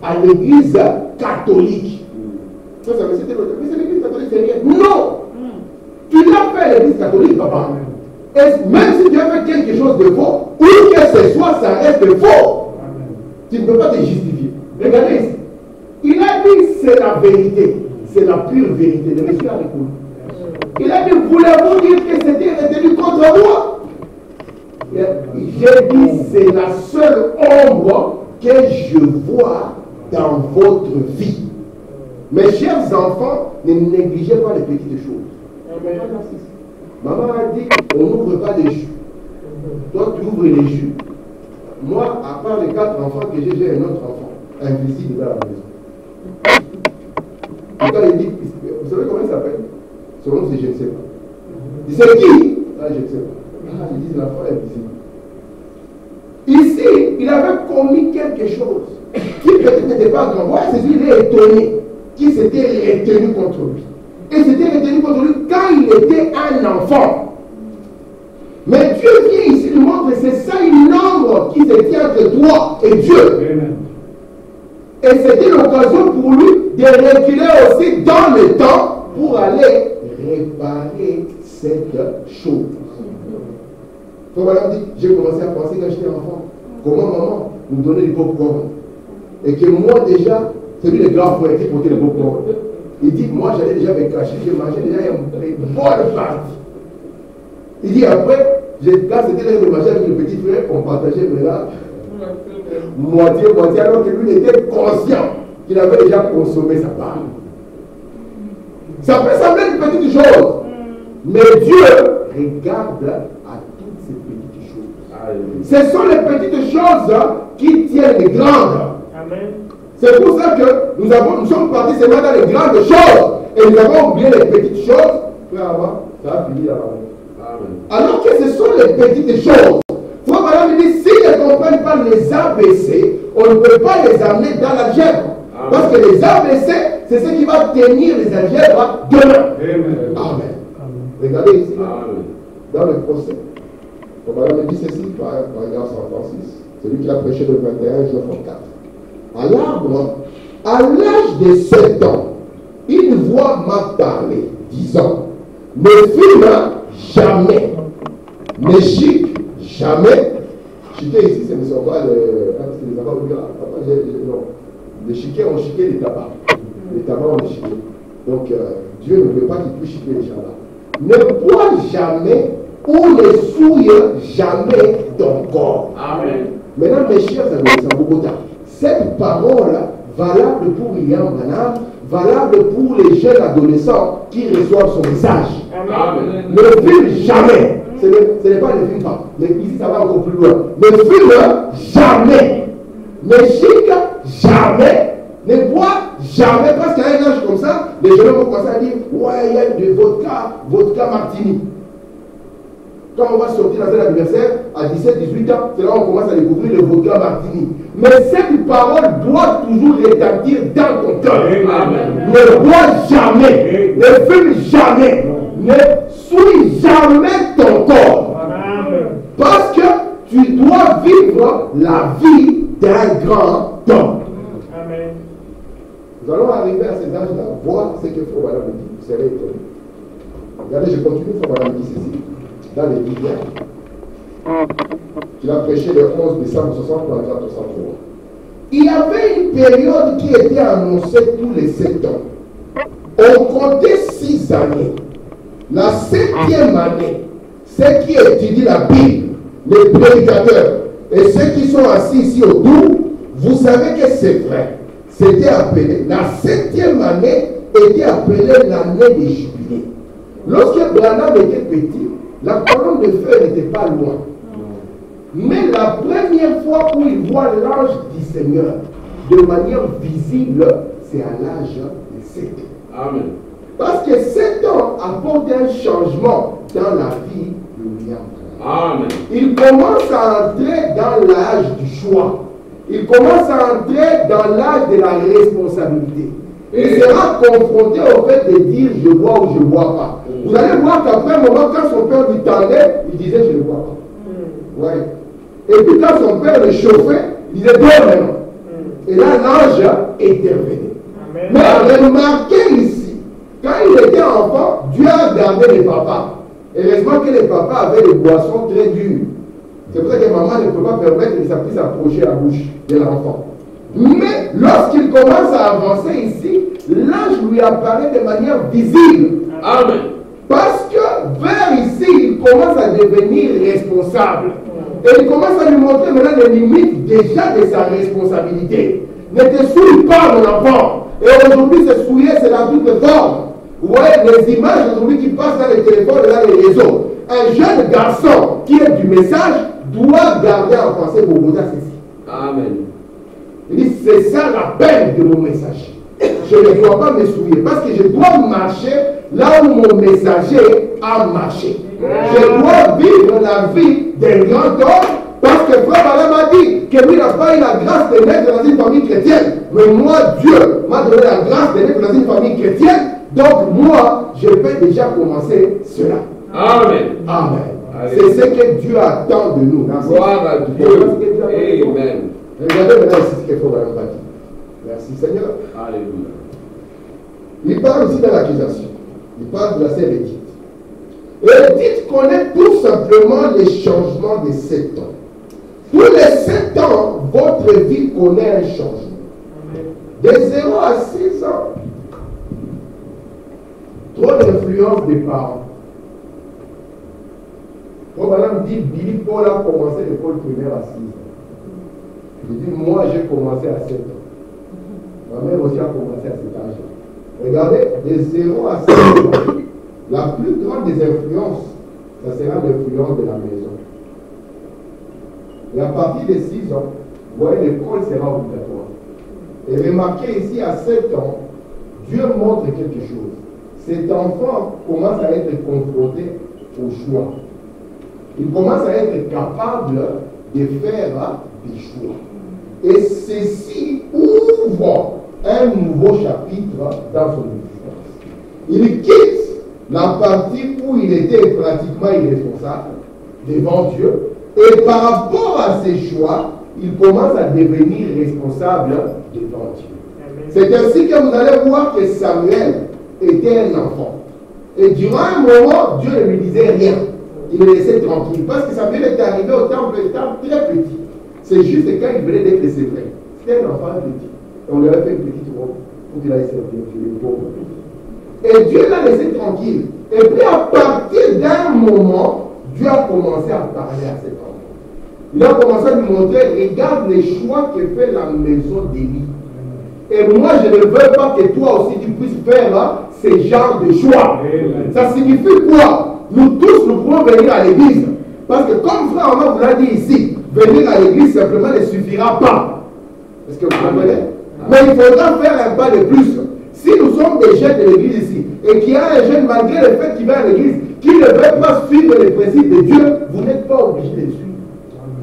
à l'église catholique. Ça, mais c'est l'église catholique, c'est rien. Non! Tu l'as fait à l'église catholique, papa. Et même si tu as fait quelque chose de faux, où que ce soit, ça reste faux. Tu ne peux pas te justifier. Regardez ici. Il a dit c'est la vérité, c'est la pure vérité. Le monsieur a répondu. Il a dit voulez-vous dire que c'était retenu contre moi? J'ai dit c'est la seule ombre que je vois dans votre vie. Mes chers enfants, ne négligez pas les petites choses. Amen. Maman a dit on n'ouvre pas les jus. Toi tu ouvres les jus. Moi, à part les 4 enfants que j'ai un autre enfant invisible dans la maison. Quand il dit, vous savez comment il s'appelle? Son nom c'est je ne sais pas. Il dit c'est qui? Ah, je ne sais pas. Ah, ils disent l'enfant est visible. Ici, il avait commis quelque chose qui peut-être n'était pas grand. Voilà, c'est lui, il est étonné qui s'était retenu contre lui. Et s'était retenu contre lui quand il était un enfant. Mais Dieu vient ici nous montre que c'est ça une ombre qui se tient entre toi et Dieu. Amen. Et c'était l'occasion pour lui de reculer aussi dans le temps pour aller réparer cette chose. Comme madame dit, j'ai commencé à penser quand j'étais enfant, comment maman nous donnait du popcorn. Et que moi déjà, c'est lui le grand frère qui portait le popcorn. Il dit, moi j'allais déjà me cacher, j'ai mangé déjà une bonne partie. Il dit après, quand c'était l'heure de manger avec le petit frère, on partageait le là. Moitié, alors que lui était conscient qu'il avait déjà consommé sa part. Ça peut sembler une petite chose, mais Dieu regarde à toutes ces petites choses. Ce sont les petites choses qui tiennent les grandes. C'est pour ça que nous sommes partis seulement dans les grandes choses et nous avons oublié les petites choses. Ça a fini là-bas. Alors que ce sont les petites choses. Frère Madame dit, s'ils ne comprennent pas les ABC, on ne peut pas les amener dans l'algèbre. Parce que les ABC, c'est ce qui va tenir les algèbres demain. Amen. Amen. Regardez ici, dans le procès. Frère Madame dit ceci, paragraphe 136. Celui qui a prêché le 21 juin 34. À l'arbre, à l'âge de 7 ans, une voix m'a parlé, disant, ne fume jamais, ne chic jamais. Chiquer ici, ce ne sont pas les tabacs non. Les chiquets ont chiqué les tabacs. Les tabacs ont chiqué. Donc, Dieu ne veut pas qu'il puisse chiquer les gens là. Ne bois jamais ou ne souille jamais ton corps. Amen. Maintenant, mes chers amis, ça vous goûte. Cette parole valable pour William Branham, valable pour les jeunes adolescents qui reçoivent son message. Amen. Ne filme jamais. Ce n'est pas le film, mais ici ça va encore plus loin. Ne filme jamais. Ne chic jamais. Ne bois jamais. Parce qu'à un âge comme ça, les jeunes vont commencer à dire ouais, il y a du vodka martini. Quand on va sortir dans un anniversaire à 17-18 ans, c'est là qu'on commence à découvrir le vodka martini. Mais cette parole doit toujours retentir dans ton cœur. Ne bois jamais, ne fume jamais, ne souille jamais ton corps. Parce que tu dois vivre la vie d'un grand homme. Nous allons arriver à cet âge-là, voir ce que Frère Branham dit. Vous serez étonnés. Regardez, je continue, Frère Branham dit ceci. Dans les Bibliens, il a prêché le 11 décembre 1963. Il y avait une période qui était annoncée tous les 7 ans. On comptait 6 années. La 7e année, ceux qui étudient la Bible, les prédicateurs et ceux qui sont assis ici autour, vous savez que c'est vrai. C'était appelé, la 7e année était appelée l'année des jubilés. Lorsque Branham était petit, la colonne de feu n'était pas loin. Mais la première fois où il voit l'ange du Seigneur de manière visible, c'est à l'âge de 7 ans. Amen. Parce que 7 ans apportent un changement dans la vie de William Branham. Amen. Il commence à entrer dans l'âge du choix. Il commence à entrer dans l'âge de la responsabilité. Il sera confronté au fait de dire je bois ou je ne bois pas. Vous allez voir qu'après un moment, quand son père lui tendait, il disait je ne bois pas. Ouais. Et puis quand son père le chauffait, il disait dors maintenant. Et là, l'ange intervenait. Mais remarquez ici, quand il était enfant, Dieu a gardé les papas. Heureusement que les papas avaient des boissons très dures. C'est pour ça que maman ne peut pas permettre que ça puisse approcher la bouche de l'enfant. Mais lorsqu'il commence à avancer ici, l'ange lui apparaît de manière visible. Amen. Parce que vers ici, il commence à devenir responsable. Et il commence à lui montrer maintenant les limites déjà de sa responsabilité. Ne te souille pas, mon enfant. Et aujourd'hui, se souiller, c'est dans toutes les formes. Vous voyez les images aujourd'hui qui passent dans les téléphones et dans les réseaux. Un jeune garçon qui est du message doit garder en pensée pour vous ceci. Amen. Il dit, c'est ça la peine de mon messager. Je ne dois pas me souiller parce que je dois marcher là où mon messager a marché. Je dois vivre la vie d'un grand homme parce que Frère Branham a dit que lui n'a pas eu la grâce de naître dans une famille chrétienne. Mais moi, Dieu m'a donné la grâce de naître dans une famille chrétienne. Donc moi, je peux déjà commencer cela. Amen. Amen. C'est ce que Dieu attend de nous. Gloire à Dieu. Amen. Regardez maintenant ici ce que Frère Branham a dit. Merci Seigneur. Alléluia. Il parle aussi de l'accusation. Il parle de la sœur Edith. Et Edith connaît tout simplement les changements de 7 ans. Tous les 7 ans, votre vie connaît un changement. De 0 à 6 ans, trop d'influence des parents. Frère Branham dit, Billy Paul a commencé l'école primaire à 6 ans. Il dit, moi j'ai commencé à 7 ans. Ma mère aussi a commencé à cet âge. Regardez, de 0 à 6 ans, la plus grande des influences, ça sera l'influence de la maison. Et à partir de 6 ans, vous voyez, l'école sera obligatoire. Et remarquez ici, à 7 ans, Dieu montre quelque chose. Cet enfant commence à être confronté au choix. Il commence à être capable de faire des choix. Et ceci ouvre un nouveau chapitre dans son existence. Il quitte la partie où il était pratiquement irresponsable devant Dieu, et par rapport à ses choix, il commence à devenir responsable devant Dieu. C'est ainsi que vous allez voir que Samuel était un enfant. Et durant un moment, Dieu ne lui disait rien. Il le laissait tranquille. Parce que Samuel est arrivé au temple étant très petit. C'est juste quand il venait d'être séparé. C'était un enfant petit. On lui avait fait une petite robe pour qu'il aille servir Dieu, les pauvres. Et Dieu l'a laissé tranquille. Et puis à partir d'un moment, Dieu a commencé à parler à cet enfant. Il a commencé à lui montrer, regarde les choix que fait la maison d'Élie. Et moi, je ne veux pas que toi aussi tu puisses faire ce genre de choix. Ça signifie quoi? Nous tous, nous pouvons venir à l'église. Parce que comme frère Omar vous l'a dit ici, venir à l'église simplement ne suffira pas. Est-ce que vous comprenez? Mais il faudra faire un pas de plus. Si nous sommes des jeunes de l'église ici, et qu'il y a un jeune, malgré le fait qu'il va à l'église, qui ne veut pas suivre les principes de Dieu, vous n'êtes pas obligé de le suivre.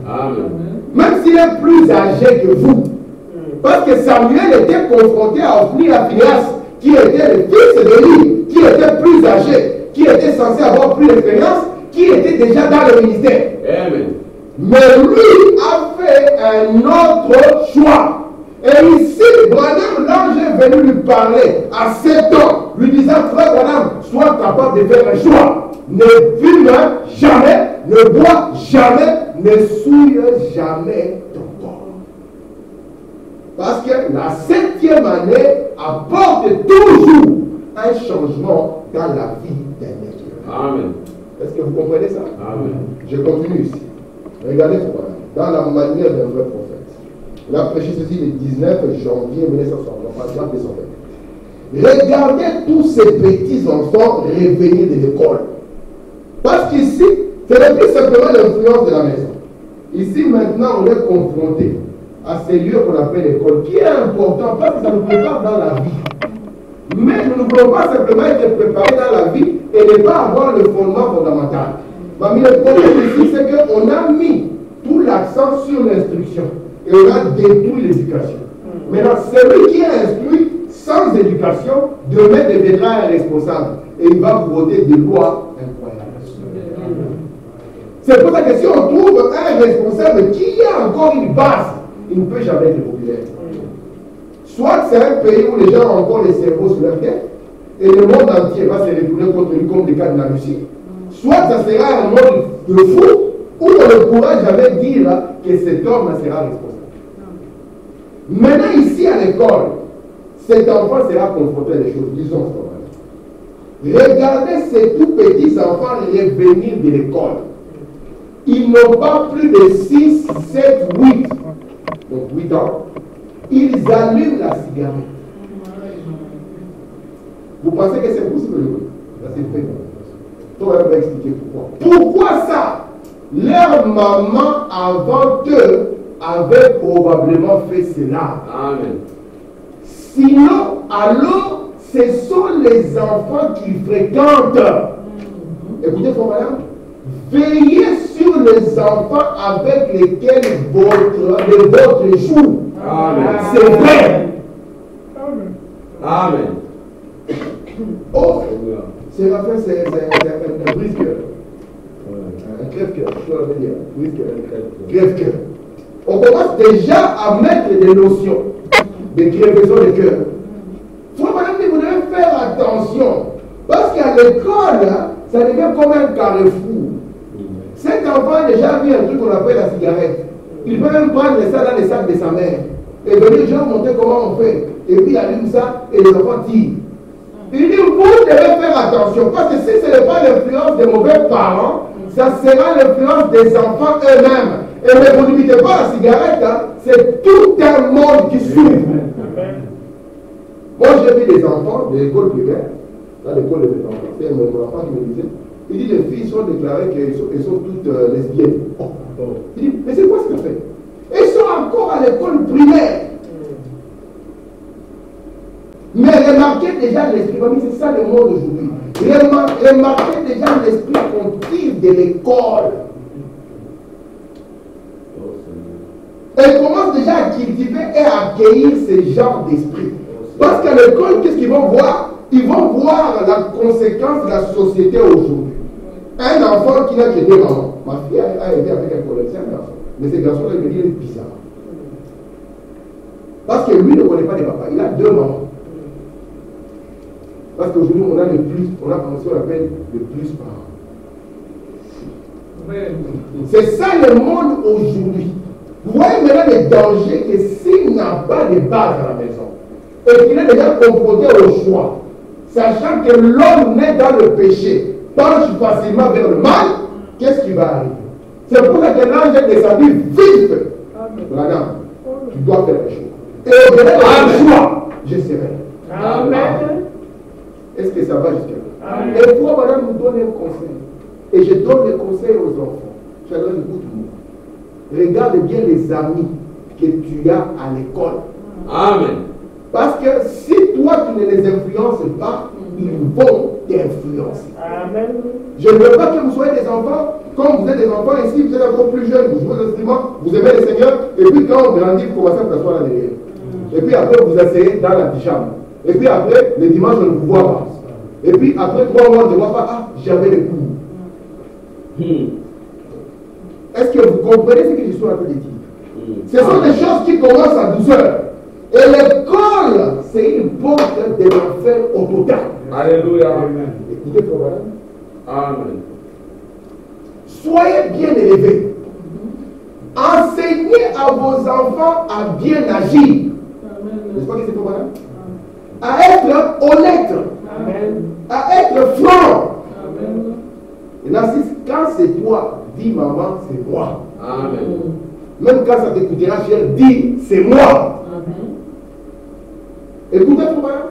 Amen. Même s'il est plus âgé que vous. Parce que Samuel était confronté à Ophni et à Phinéas, qui était le fils d'Élie, qui était plus âgé, qui était censé avoir plus d'expérience, qui était déjà dans le ministère. Amen. Mais lui a fait un autre choix. Et ici, Branham, l'ange est venu lui parler à 7 ans, lui disant, frère Branham, sois capable de faire un choix. Ne fume jamais, ne bois jamais, ne souille jamais ton corps. Parce que la 7e année apporte toujours un changement dans la vie d'un être. Amen. Est-ce que vous comprenez ça? Amen. Je continue ici. Regardez pourquoi. Dans la manière d'un vrai prophète. Il a prêché ceci le 19 janvier 1960. Regardez tous ces petits enfants revenir de l'école. Parce qu'ici, ce n'est plus simplement l'influence de la maison. Ici, maintenant, on est confronté à ces lieux qu'on appelle l'école, qui est important parce que ça nous prépare dans la vie. Mais nous ne voulons pas simplement être préparés dans la vie et ne pas avoir le fondement fondamental. Mais le problème ici, c'est qu'on a mis tout l'accent sur l'instruction et on a détruit l'éducation. Maintenant, celui qui est instruit sans éducation, demain deviendra un responsable et il va vous voter des lois incroyables. C'est pour ça que si on trouve un responsable qui a encore une base, il ne peut jamais être populaire. Soit c'est un pays où les gens ont encore les cerveaux sur leur tête et le monde entier va se retourner contre lui comme le cas de la Russie. Soit ça sera un monde de fou où on ne pourra jamais dire que cet homme sera responsable. Maintenant ici à l'école, cet enfant sera confronté à des choses, disons ça. Regardez ces tout petits enfants revenir de l'école. Ils n'ont pas plus de 6, 7, 8. Donc 8 ans. Ils allument la cigarette. Vous pensez que c'est possible? C'est fait. Toi, on va expliquer pourquoi. Pourquoi ça? Leur maman avant eux avait probablement fait cela. Amen. Sinon, alors, ce sont les enfants qui fréquentent. Écoutez, frère madame, veillez sur les enfants avec lesquels votre joue. C'est vrai. Amen. Oh, Séraphin, c'est un brise-cœur. Un crève-cœur, je peux le dire. Crève-cœur. On commence déjà à mettre des notions de crevaison de cœur. Frère madame, vous devez faire attention. Parce qu'à l'école, ça devient comme un carrefour. Cet enfant a déjà vu un truc qu'on appelle la cigarette. Il peut même prendre ça dans les sacs de sa mère. Et venir déjà montrer comment on fait. Et puis il allume ça et les enfants tirent. Il dit, vous devez faire attention. Parce que si ce n'est pas l'influence des mauvais parents, ça sera l'influence des enfants eux-mêmes. Et ne vous limitez pas à la cigarette, hein, c'est tout un monde qui s'ouvre. Moi j'ai vu des enfants de l'école primaire, dans l'école de mes enfants, c'est mon enfant qui me disait, il dit les filles sont déclarées qu'elles sont toutes lesbiennes. Il dit, mais c'est quoi ce que fait? Elles sont encore à l'école primaire. Mais remarquez déjà l'esprit, c'est ça le monde aujourd'hui. Remarquez déjà l'esprit qu'on tire de l'école. Elles commencent déjà à cultiver et à accueillir ce genre d'esprit. Parce qu'à l'école, qu'est-ce qu'ils vont voir? Ils vont voir la conséquence de la société aujourd'hui. Un enfant qui n'a que 2 mamans. Ma fille a été avec un collègue, c'est un garçon. Mais ce garçon-là, il me dit, il est bizarre. Parce que lui ne connaît pas les papas. Il a 2 mamans. Parce qu'aujourd'hui, on a le plus, on a ce qu'on appelle le plus parents. C'est ça le monde aujourd'hui. Vous voyez maintenant les dangers que s'il n'a pas de base à la maison et qu'il est déjà confronté au choix, sachant que l'homme naît dans le péché, penche facilement vers le mal, qu'est-ce qui va arriver? C'est pour ça que l'ange est descendu vite. Madame, tu dois faire le choix. Et au delà du choix, ça va jusque-là. Et toi, madame, nous donne un conseil. Et je donne les conseils aux enfants. Chacun écoute-moi. Regarde bien les amis que tu as à l'école. Amen. Parce que si toi, tu ne les influences pas, ils vont t'influencer. Amen. Je ne veux pas que vous soyez des enfants. Comme vous êtes des enfants ici, vous êtes encore plus jeunes, vous jouez des instruments, vous aimez le Seigneur, et puis quand on grandit, vous commencez à vous asseoir là derrière. Et puis après, vous asseyez dans la pyjama. Et puis après, le dimanche, on ne vous voit pas. Et puis après 3 mois, on ne voit pas, ah, j'avais le cours. Est-ce que vous comprenez ce que je suis en train de dire? Ce sont des choses qui commencent en douceur. Et l'école, c'est une porte de l'enfer au total. Alléluia. Écoutez, frère, madame. Amen. Soyez bien élevés. Enseignez à vos enfants à bien agir. N'est-ce pas que c'est pour madame? À être honnête. Amen. À être franc. Amen. Et là, quand c'est toi, dis maman, c'est moi. Amen. Même quand ça te coûtera cher, dis c'est moi. Écoutez, frère,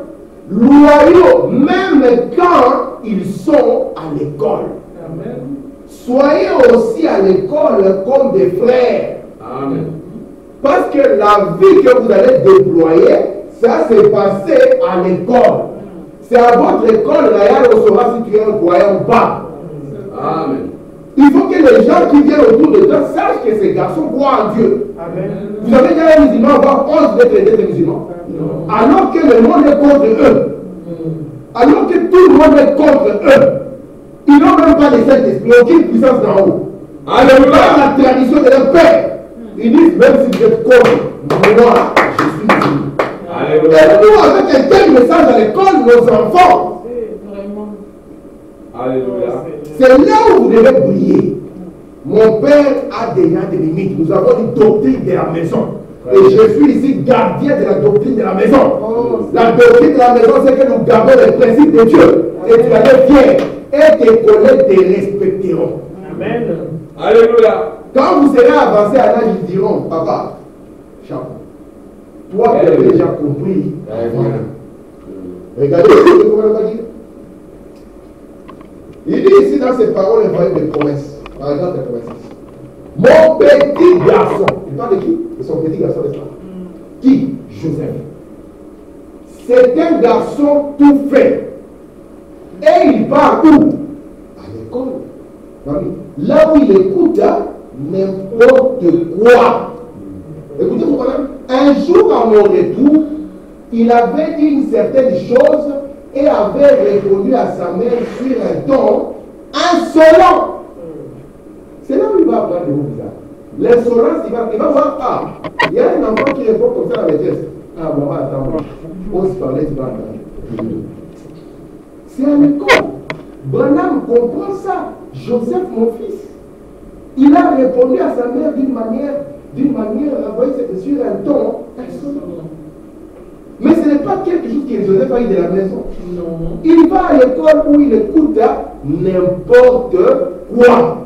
loyaux, même quand ils sont à l'école. Amen. Soyez aussi à l'école comme des frères. Amen. Parce que la vie que vous allez déployer, ça s'est passé à l'école. C'est à votre école, là, on saura si tu es un croyant ou pas. Amen. Il faut que les gens qui viennent autour de toi sachent que ces garçons croient en Dieu. Amen. Vous avez déjà un musulman avoir 11 mètres des musulmans. Alors que le monde est contre eux. Alors que tout le monde est contre eux. Ils n'ont même pas les Saint-Esprit, aucune puissance d'en haut. Alléluia. Dans la tradition de leur père, ils disent même si vous êtes contre moi, je suis musulman. Alléluia. Et nous, avec un tel message à l'école, nos enfants, Alléluia. c'est là où vous devez briller. Mon père a déjà des limites. Nous avons une doctrine de la maison. Et je suis ici gardien de la doctrine de la maison. La doctrine de la maison, c'est que nous gardons les principes de Dieu. Et tu vas être fier. Et tes collègues te respecteront. Amen. Alléluia. Quand vous serez avancé à l'âge, ils diront, papa, chapeau. Toi qui avais déjà compris. Regardez ce que on va dire. Il dit ici dans ses paroles, il va des promesses. Par exemple, les promesses. Mon petit garçon. Il parle de qui? De son petit garçon, n'est-ce pas? Qui? Joseph. C'est un garçon tout fait. Et il va où? À l'école. Là où il écoute n'importe quoi. Écoutez, vous madame, un jour à mon retour, il avait dit une certaine chose et avait répondu à sa mère sur un ton insolent. C'est là où il va apprendre le mot bizarre. L'insolence, il va voir, ah, il y a un enfant qui répond comme ça à la maîtresse. Ah, maman, attends, on se parlait, tu vas attendre. C'est à l'école. Branham comprend ça. Joseph, mon fils, il a répondu à sa mère d'une manière, voyez, sur un ton insolent. Mais ce n'est pas quelque chose que Joseph a eu de la maison. Non. Il va à l'école où il écoute n'importe quoi.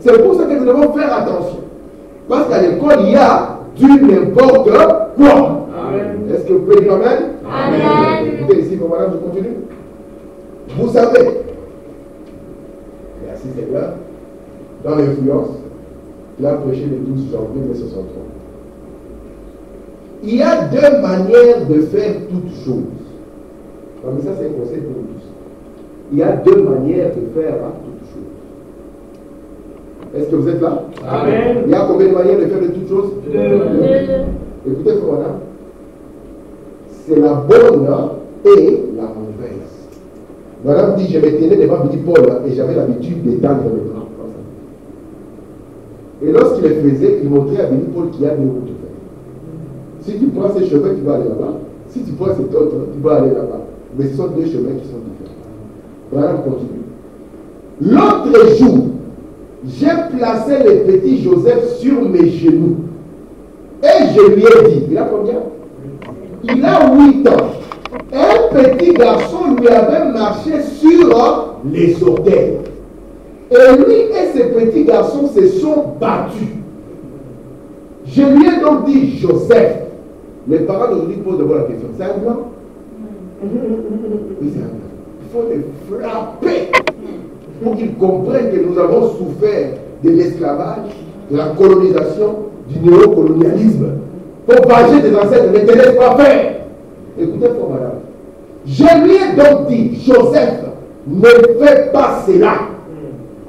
C'est pour ça que nous devons faire attention. Parce qu'à l'école, il y a du n'importe quoi. Amen. Est-ce que vous pouvez dire amen? Amen. Écoutez ici, mon madame, je continue. Vous savez, merci Seigneur, dans l'influence, il a prêché le 12 janvier 1963. Il y a 2 manières de faire toutes choses. Mais ça, c'est un conseil pour nous tous. Il y a 2 manières de faire toutes choses. Est-ce que vous êtes là? Amen. Il y a combien de manières de faire de toutes choses? 2. Écoutez, frère, c'est la bonne et la mauvaise. Madame dit, je me tenais devant Billy Paul et j'avais l'habitude d'étendre le bras. Et lorsqu'il le faisait, il montrait à Billy Paul qu'il y a 2 routes. Si tu prends ces chemins, tu vas aller là-bas. Si tu prends cet autre, tu vas aller là-bas. Mais ce sont 2 chemins qui sont différents. Voilà, on continue. L'autre jour, j'ai placé le petit Joseph sur mes genoux. Et je lui ai dit, il a combien? Il a 8 ans. Un petit garçon lui avait marché sur les orteils. Et lui et ses petits garçons se sont battus. Je lui ai donc dit, Joseph, les parents d'aujourd'hui posent d'abord la question, c'est un blanc? Oui, c'est un blanc. faut les frapper pour qu'ils comprennent que nous avons souffert de l'esclavage, de la colonisation, du néocolonialisme. Pour venger des ancêtres, ne te laisse pas faire. Écoutez, frère, madame. Je lui ai donc dit, Joseph, ne fais pas cela.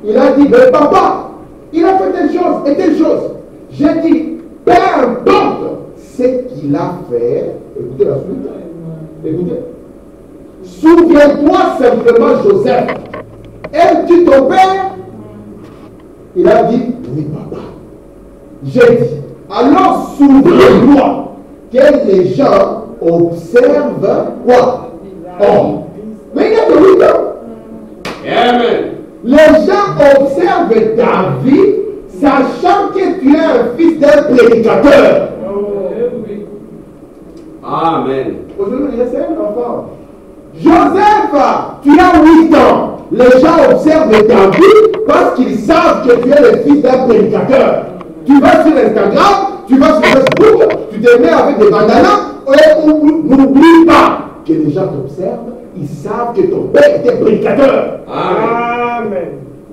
Il a dit, mais papa, il a fait telle chose et telle chose. J'ai dit, peu importe ce qu'il a fait. Écoutez la suite. Écoutez. Souviens-toi simplement, Joseph. Aimes-tu ton père? Il a dit, oui, papa. J'ai dit, alors souviens-toi que les gens observent quoi? Oh. Mais il y a de 8 ans. Amen. Les gens observent ta vie, sachant que tu es un fils d'un prédicateur. Amen. Aujourd'hui, c'est un enfant. Joseph, tu as 8 ans. Les gens observent ta vie parce qu'ils savent que tu es le fils d'un prédicateur. Tu vas sur Instagram, tu vas sur Facebook, tu te mets avec des bandanas, et n'oublie pas que les gens t'observent, ils savent que ton père était prédicateur. Amen.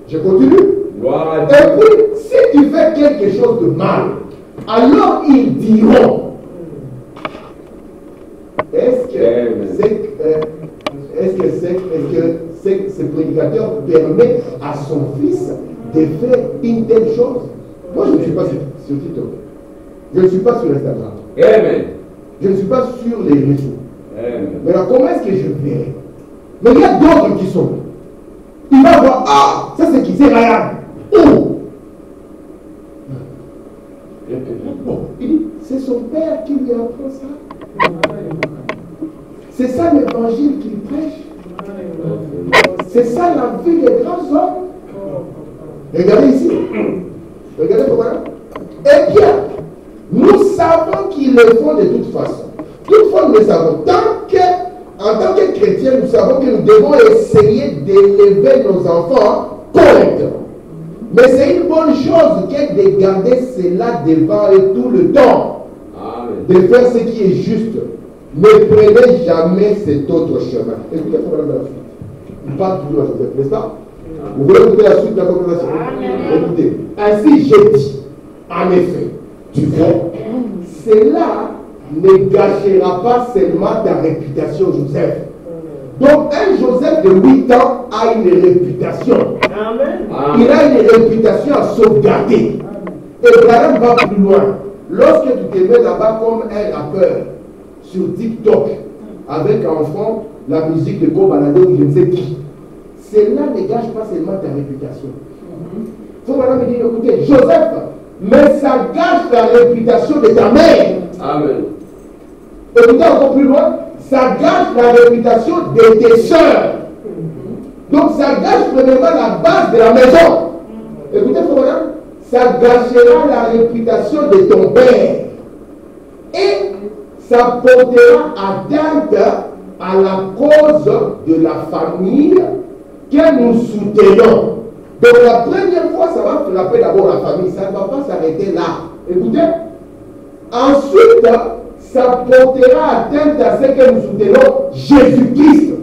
Je continue. Gloire à Dieu. Et puis, si tu fais quelque chose de mal, alors ils diront, est-ce que ce prédicateur permet à son fils de faire une telle chose? Moi, je ne suis pas sur TikTok. Je ne suis pas sur Instagram. Amen. Je ne suis pas sur les réseaux. Amen. Mais alors, comment est-ce que je verrai? Mais il y a d'autres qui sont là. Il va voir, ah, ça c'est qui? C'est Ryan. Oh! Bon, il dit, c'est son père qui lui apprend ça. C'est ça l'évangile qu'il prêche. C'est ça la vie des grands hommes. Regardez ici. Regardez comment. Eh bien, nous savons qu'ils le font de toute façon. Toutefois, nous le savons. En tant que chrétiens, nous savons que nous devons essayer d'élever nos enfants correctement. Mais c'est une bonne chose que de garder cela devant eux tout le temps. Amen. De faire ce qui est juste. Ne prenez jamais cet autre chemin. Écoutez, il faut regarder la suite. Il parle toujours à Joseph, n'est-ce pas? Vous voulez écouter la suite de la conversation? Écoutez. Ainsi j'ai dit, en effet, tu vois, cela ne gâchera pas seulement ta réputation, Joseph. Donc, un Joseph de 8 ans a une réputation. Amen. Il a une réputation à sauvegarder. Et Abraham va plus loin. Lorsque tu te mets là-bas comme un rappeur sur TikTok, avec en fond la musique de Kobalado ou je ne sais qui, cela ne gâche pas seulement ta réputation. Il faut maintenant me dire, écoutez, Joseph, mais ça gâche la réputation de ta mère. Amen. Écoutez encore plus loin, ça gâche la réputation de tes soeurs. Donc ça gâche premièrement la base de la maison. Écoutez, frère, ça gâchera la réputation de ton père. Et ça portera atteinte à la cause de la famille que nous soutenons. Donc la première fois, ça va frapper d'abord la famille. Ça ne va pas s'arrêter là. Écoutez. Ensuite, ça portera atteinte à ce que nous soutenons, Jésus-Christ.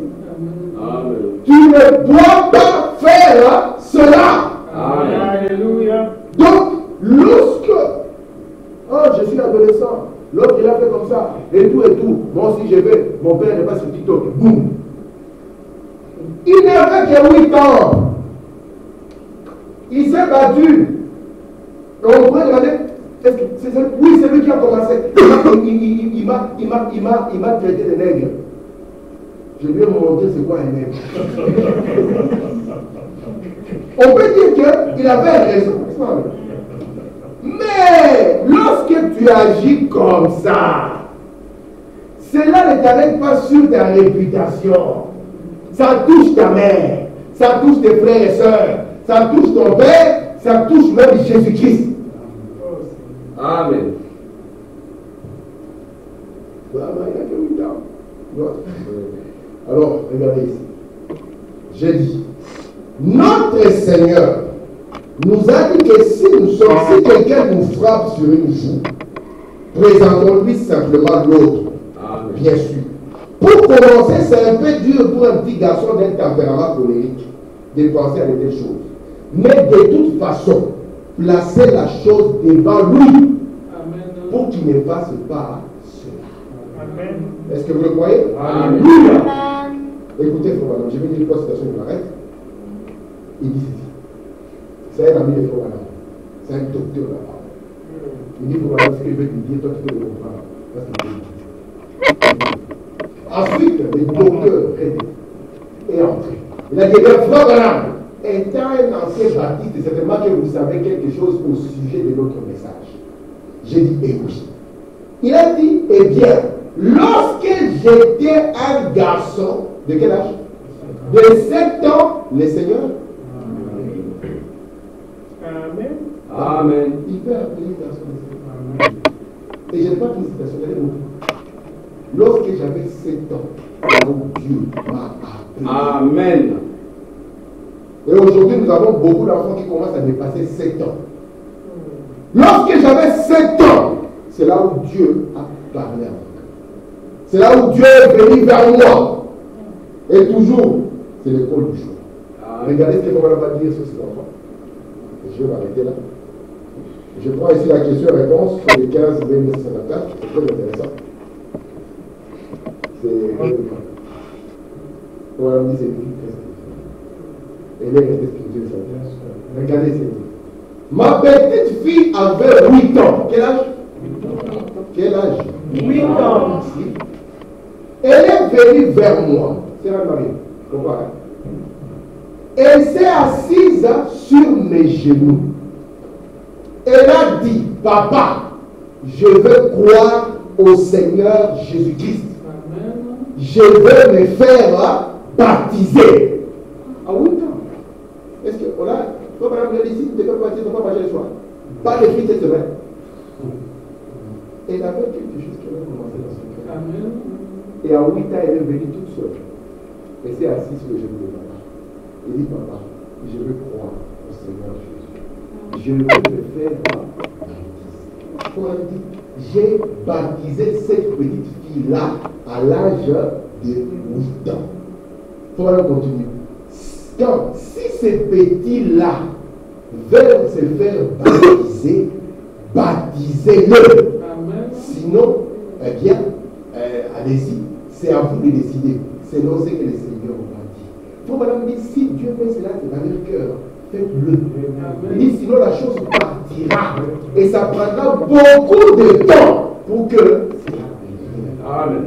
Amen. Tu ne dois pas faire cela. Amen. Alléluia. Donc, lorsque je suis adolescent, l'autre il a fait comme ça, et tout, moi aussi je vais, mon père n'est pas sur TikTok, boum. Il n'avait que 8 ans. Il s'est battu. Et on pourrait demander, est-ce que c'est oui, c'est lui qui a commencé. Il m'a traité de nègre. Je lui ai montré c'est quoi un nègre. On peut dire qu'il avait raison. Mais lorsque tu agis comme ça, cela ne t'arrête pas sur ta réputation. Ça touche ta mère, ça touche tes frères et sœurs, ça touche ton père, ça touche même Jésus-Christ. Amen. Voilà, il y a que 8 ans. Alors, regardez ici. J'ai dit, notre Seigneur nous a dit que si quelqu'un nous frappe sur une joue, présentons-lui simplement l'autre. Bien sûr. Pour commencer, c'est un peu dur pour un petit garçon d'un tempérament colérique de penser à de telles choses. Mais de toute façon, placer la chose devant lui pour qu'il ne fasse pas cela. Amen. Est-ce que vous le croyez? Amen. Écoutez, frère Madame, je vais dire une citation, il m'arrête. Il dit ceci. C'est un ami de frère Madame. C'est un docteur là-bas. Il dit, frère Madame, ce que je vais te dire, toi tu peux le comprendre. Parce qu'il te dit. Ensuite, le docteur est entré. Il a dit, frère Madame, étant un ancien baptiste, certainement que vous savez quelque chose au sujet de notre message. J'ai dit, eh oui. Il a dit, eh bien, lorsque j'étais un garçon, de quel âge? De 7 ans, le Seigneur. Amen. Amen. Il peut appeler un garçon de 7 ans. Et je n'ai pas pris cette citation, regardez beaucoup. Lorsque j'avais 7 ans, là où Dieu m'a appelé. Amen. Et aujourd'hui, nous avons beaucoup d'enfants qui commencent à dépasser 7 ans. Lorsque j'avais 7 ans, c'est là où Dieu a parlé à moi. C'est là où Dieu est venu vers moi. Et toujours, c'est l'école du jour. Regardez ce que Papa va dire sur ces enfants. Je vais m'arrêter là. Je prends ici la question-réponse sur les 15 1954. C'est très intéressant. C'est. Voilà, on dit c'est une fille très spirituelle. Elle est restée spirituelle. Regardez ces livres. Ma petite fille avait 8 ans. Quel âge? 8 ans. Quel âge? 8 ans. Elle est venue vers moi. C'est Marie. Comparez. Elle s'est assise sur mes genoux. Elle a dit, papa, je veux croire au Seigneur Jésus-Christ. Je veux me faire baptiser. À 8 ans. Est-ce que, voilà, quand madame l'a dit, si tu ne peux pas baptiser, tu ne peux pas manger le soir. Pas de fruits cette semaine. Elle avait quelque chose qui avait commencé dans son cœur. Et à 8 ans, elle est venue toute seule. Elle s'est assise sur le genou de papa. Elle dit, papa, je veux croire au Seigneur Jésus. Je veux me faire baptiser. Comment elle dit? J'ai baptisé cette petite fille-là à l'âge de 8 ans. Faut alors continuer. Donc, si ces petits-là veulent se faire baptiser, baptisez-le. Sinon, eh bien, allez-y, c'est à vous de décider. C'est non ce que le Seigneur va dire. Il faut madame dire, si Dieu fait cela dans leur cœur, faites-le. Il dit, sinon la chose partira. Et ça prendra beaucoup de temps pour que cela arrive. Amen.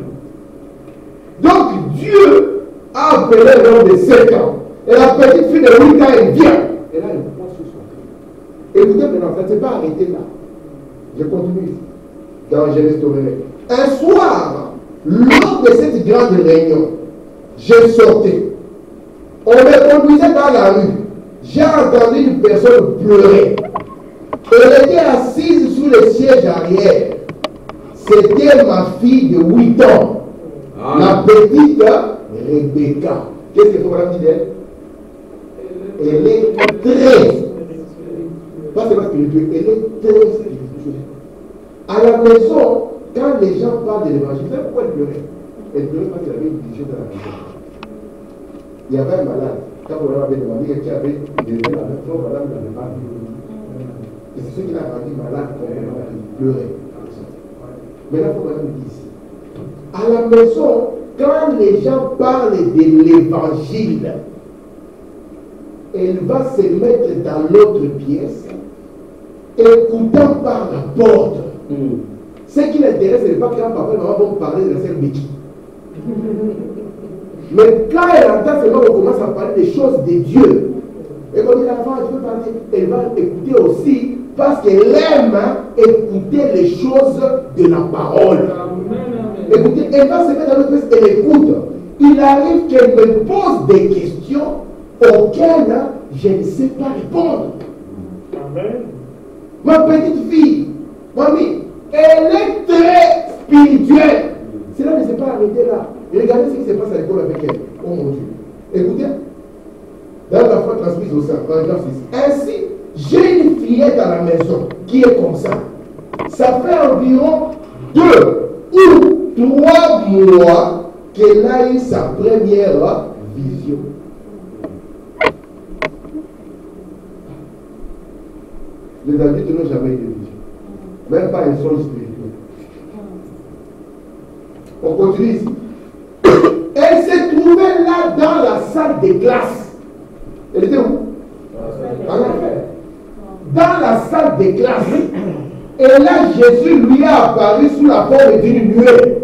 Donc Dieu a appelé l'homme de 7 ans. Et la petite fille de 8 ans, elle vient. Et là, elle prend sur son cœur. Écoutez maintenant, ça ne s'est pas arrêté là. Je continue ici. Dans Genèse Toré. Un soir, lors de cette grande réunion, je sortais. On me conduisait dans la rue. J'ai entendu une personne pleurer. Elle était assise sous le siège arrière. C'était ma fille de 8 ans. La petite Rebecca. Qu'est-ce qu'il faut madame dire d'elle? Elle est très, pas seulement spirituelle, elle est très spirituelle. À la maison, quand les gens parlent de l'évangile, vous savez pourquoi elle pleurait? Elle pleurait parce qu'elle avait une vision dans la maison. Il y avait un malade. Quand on avait demandé qui avait une la maison, madame n'avait pas vu. Et c'est ce qui l'a rendu malade quand il pleurait. Maintenant, il faut madame dire ici. À la maison, quand les gens parlent de l'évangile, elle va se mettre dans l'autre pièce, écoutant par la porte. Ce qui l'intéresse, ce n'est pas que papa et maman vont parler de la sœur Mickey. Mais quand elle entend seulement, on commence à parler des choses de Dieu. Et quand dit l'enfant, tu peux parler, elle va écouter aussi parce qu'elle aime écouter les choses de la parole. Écoutez, elle va se mettre dans l'autre pièce, elle écoute. Il arrive qu'elle me pose des questions auxquelles je ne sais pas répondre. Amen. Ma petite fille, mamie, elle est très spirituelle. Cela ne s'est pas arrêté là. Et regardez ce qui se passe à l'école avec elle. Oh mon Dieu. Écoutez, dans la foi transmise au sein, paragraphe 6. Ainsi, j'ai une fillette à la maison qui est comme ça. Ça fait environ 2 ou 3 mois qu'elle a eu sa première vision. Les adultes n'ont jamais eu de vision. Même pas un songe spirituel. On continue ici. Elle s'est trouvée là dans la salle de classe. Elle était où? En enfer. Dans la salle de classe. Et là, Jésus lui a apparu sous la forme d'une nuée.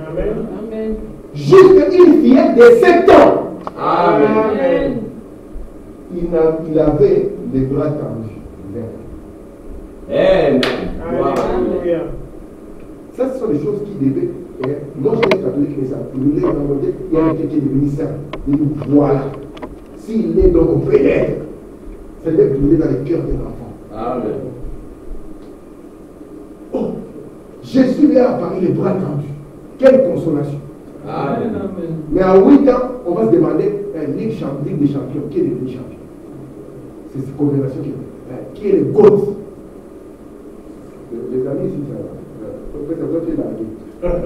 Amen. Juste une fillette de 7 ans. Amen. Il avait les bras tendus. Amen. Alléluia. Ça, ce sont des choses qui devaient. Moi, je suis catholique, mais ça. Il y a quelqu'un qui est devenu saint. Il nous voilà. S'il est dans mon père, ça devait brûler dans les cœurs des enfants. Amen. Oh, Jésus lui a apparu les bras tendus. Quelle consolation. Amen. Mais à 8 ans, on va se demander Ligue des champions. Qui est devenu champion? C'est cette conversation qui est le GOAT. Les amis, si ça va. C'est la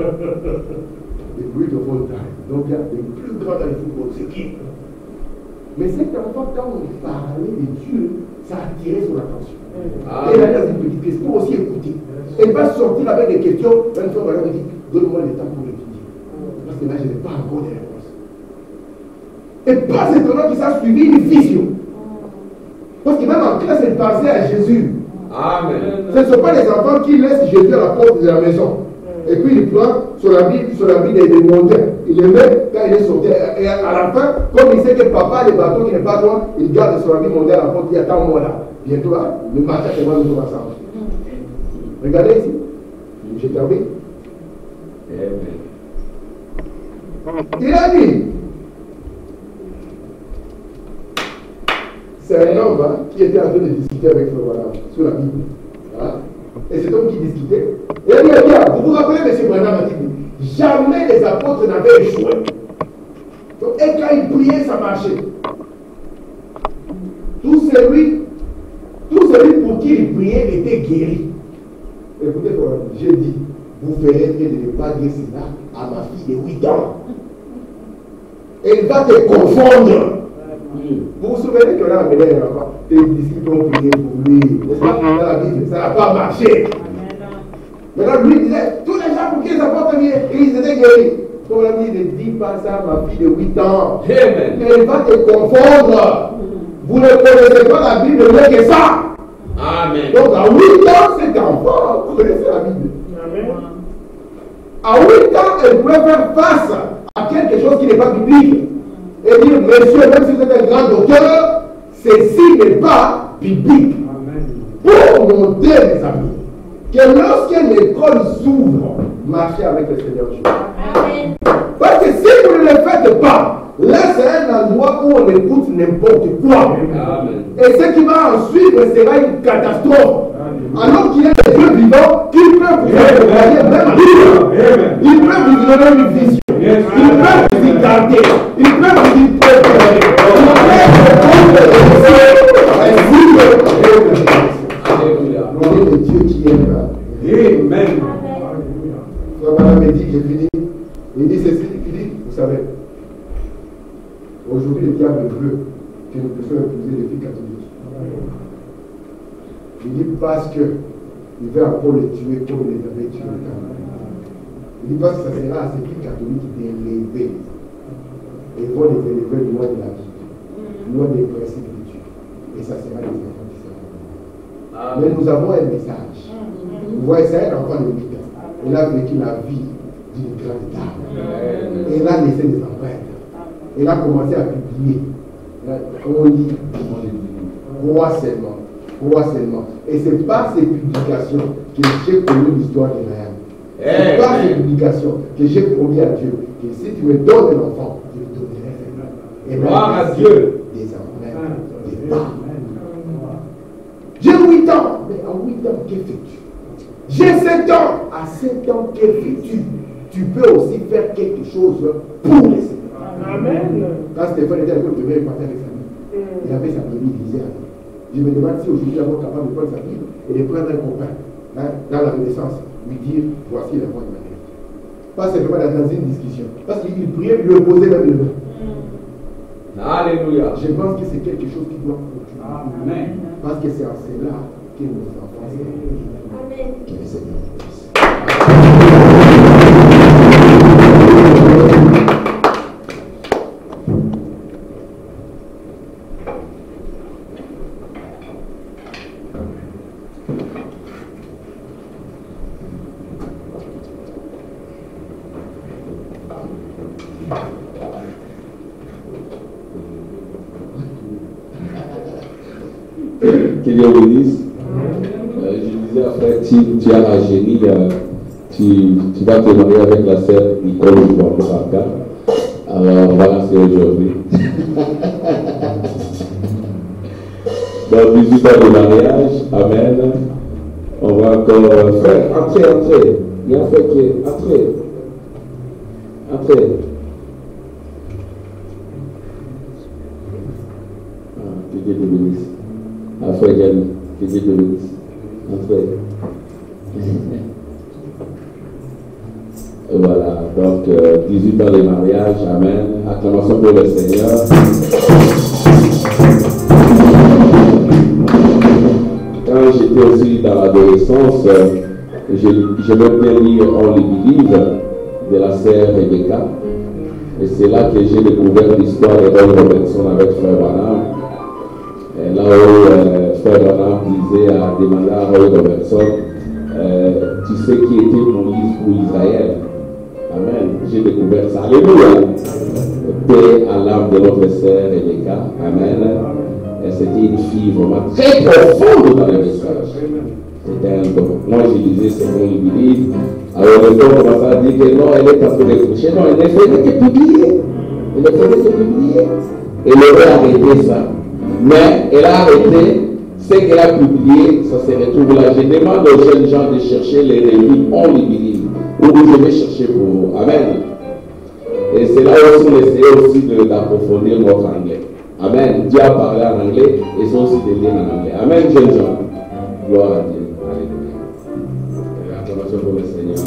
les bruits de all time. Donc il y a les plus grands dans le football, c'est qui? Mais cet enfant, quand on parlait de Dieu, ça attirait son attention. Et il a dans une petite question pour aussi écouter. Elle va sortir avec des questions. Une fois, madame dit, donne-moi le temps pour l'étudier. Parce que là, je n'ai pas encore de réponse. Et pas étonnant qu'il s'est suivi une vision. Parce que même en classe, elle pensait à Jésus. Amen. Ce ne sont pas les enfants qui laissent Jésus à la porte de la maison. Et puis il prend son habit des mondains. Il le met quand il est sorti. Et à la fin, comme il sait que papa a le bâton qui n'est pas loin, il garde son habit mondain à la porte. Il dit attends-moi là. Bientôt, hein, le matin, c'est moi nous ensemble. Regardez ici. Je termine. Amen. Il a dit c'est un homme qui était en train de discuter avec son voilà, sur la Bible. Hein? Et cet homme qui discutait, et il a dit, vous vous rappelez, M. Branham a dit, jamais les apôtres n'avaient échoué. Donc, et quand ils priaient, ça marchait. Tout celui pour qui ils priaient était guéri. Écoutez, j'ai dit, vous verrez que de ne pas dire cela à ma fille de 8 ans. Elle va te confondre. Vous vous souvenez qu'on a amené un enfant, les disciples ont prié pour lui, n'est-ce pas? Dans la Bible, ça n'a pas marché. Maintenant, lui disait, tous les gens pour qui les apôtres viennent, et ils étaient guéris. Comme la Bible ne dit pas ça à ma fille de 8 ans. Amen. Elle va te confondre. Vous ne connaissez pas la Bible mieux que ça. Amen. Donc à 8 ans, cet enfant, vous connaissez la Bible. Amen. À 8 ans, elle pouvait faire face à quelque chose qui n'est pas biblique. Et dire, monsieur, même si vous êtes un grand docteur, ceci n'est pas biblique. Pour montrer, mes amis, que lorsque l'école s'ouvre, marchez avec le Seigneur Jésus. Amen. Parce que si vous ne le faites pas, là c'est un endroit où on écoute n'importe quoi. Amen. Et ce qui va en suivre sera une catastrophe. Alors qu'il y a des Dieux vivants qui peuvent vous accompagner, même Dieu. Ils peuvent vous donner une vision. Ils peuvent vous y garder. Ils peuvent vous y préparer. Ils peuvent vous Alléluia. gloire de Dieu qui est là. Amen. Frère Madame me dit, j'ai fini. Il dit ceci, il dit, vous savez, aujourd'hui le diable veut que nous puissions épouser les filles catholiques. Il dit parce que il veut encore les tuer comme il les avait tués. Il dit parce que ça sera à ces filles catholiques d'élever. Et ils vont les élever loin de la vie, loin des principes de Dieu. Et ça sera des enfants qui seront. Mais nous avons un message. Vous voyez, c'est un enfant de 8 ans. Il a vécu la vie d'une grande dame. Et il a laissé des empreintes. Il a commencé à publier. On lit, crois seulement. Crois seulement. Et c'est par ces publications que j'ai connu l'histoire de Ryan. C'est par ces publications que j'ai promis à Dieu que si tu me donnes un enfant, je te donnerai un enfant. Et Gloire à Dieu. Des empreintes, des pas. J'ai 8 ans. Mais à 8 ans, que fais-tu? J'ai 7 ans. À 7 ans, que fais-tu? Tu peux aussi faire quelque chose pour les Seigneurs. Amen. Quand Stéphane était à l'école, il devait partir avec sa Bible. Il avait sa Bible, il lisait. Je me demande si aujourd'hui il est capable de prendre sa Bible et de prendre un copain dans la Renaissance, lui dire voici la voie de ma vie. pas simplement dans une discussion. Parce qu'il priait, il lui posait même le nom. Alléluia. Je pense que c'est quelque chose qui doit continuer. Amen. Parce que c'est en cela que nos enfants sont. Amen. Que le Seigneur nous bénisse. Que Dieu vous bénisse. Je disais après, tu as rajeuni, tu vas te marier avec la sœur Nicole Ouattara. Alors voilà, c'est aujourd'hui. Dans 18 ans de mariage, amen. On va encore frère, entrez. Il y a un frère qui est, entrez. Que Dieu te bénisse. Frère Gani, que Dieu te bénisse. Entrez. Voilà, donc 18 ans de mariage, amen. Acclamation pour le Seigneur. Quand j'étais aussi dans l'adolescence, j'aimais bien lire Only Believe de la sœur Rebecca. Et c'est là que j'ai découvert l'histoire de Roy Robertson avec Frère Branham. Et là où Frère Branham disait à demander à Roy Robertson, tu sais qui était Moïse pour Israël. Amen. J'ai découvert ça. Alléluia. Paix à l'âme de notre sœur Rebecca. Amen. Et c'était une fille vraiment très profonde dans le message. C'était un don. Moi, je disais, c'est mon Bible. Alors, le temps commençait à dire que non, elle est en train de coucher. Non, elle ne faisait que publier. Elle ne faisait que publier. Elle aurait arrêté ça. Mais elle a arrêté. Ce qu'elle a publié, ça se retrouve là. Je demande aux jeunes gens de chercher les revues Only Believe. Ou je vais chercher pour vous. Amen. Et c'est là aussi on essaie aussi d'approfondir notre anglais. Amen. Dieu a parlé en anglais et c'est aussi des liens en anglais. Amen, jeunes gens. Gloire à Dieu. Alléluia. Acclamation pour le Seigneur.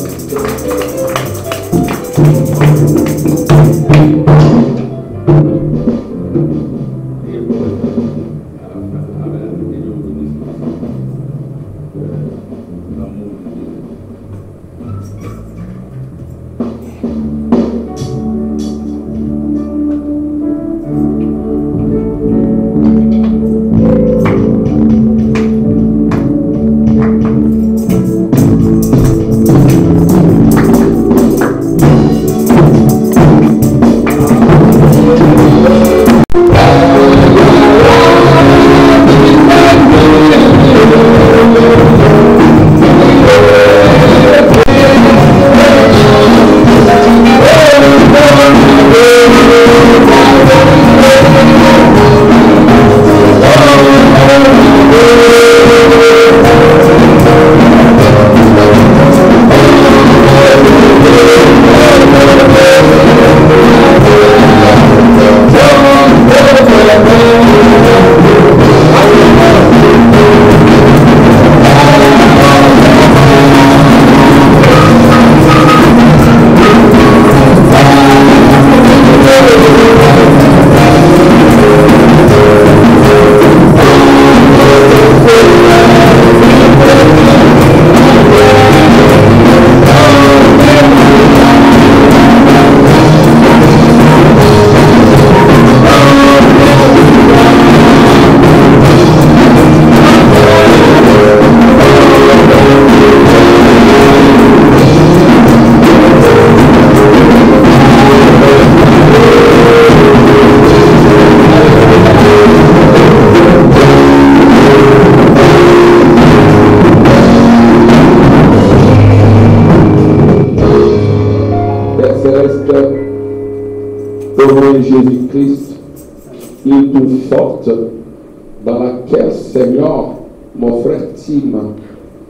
Jésus-Christ, il tout forte, dans laquelle, Seigneur, mon frère Tim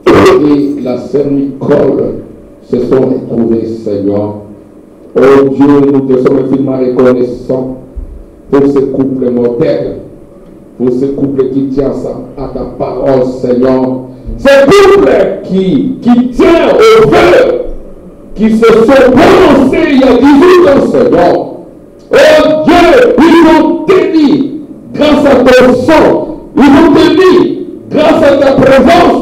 et la sœur Nicole se sont retrouvés, Seigneur. Oh Dieu, nous te sommes infiniment reconnaissants pour ce couple modèle, pour ce couple qui tient à ta parole, Seigneur. Ce couple qui tient au feu qui se sont prononcés il y a 18 ans, Seigneur. Oh Dieu, ils ont béni grâce à ton sang. Ils ont béni grâce à ta présence.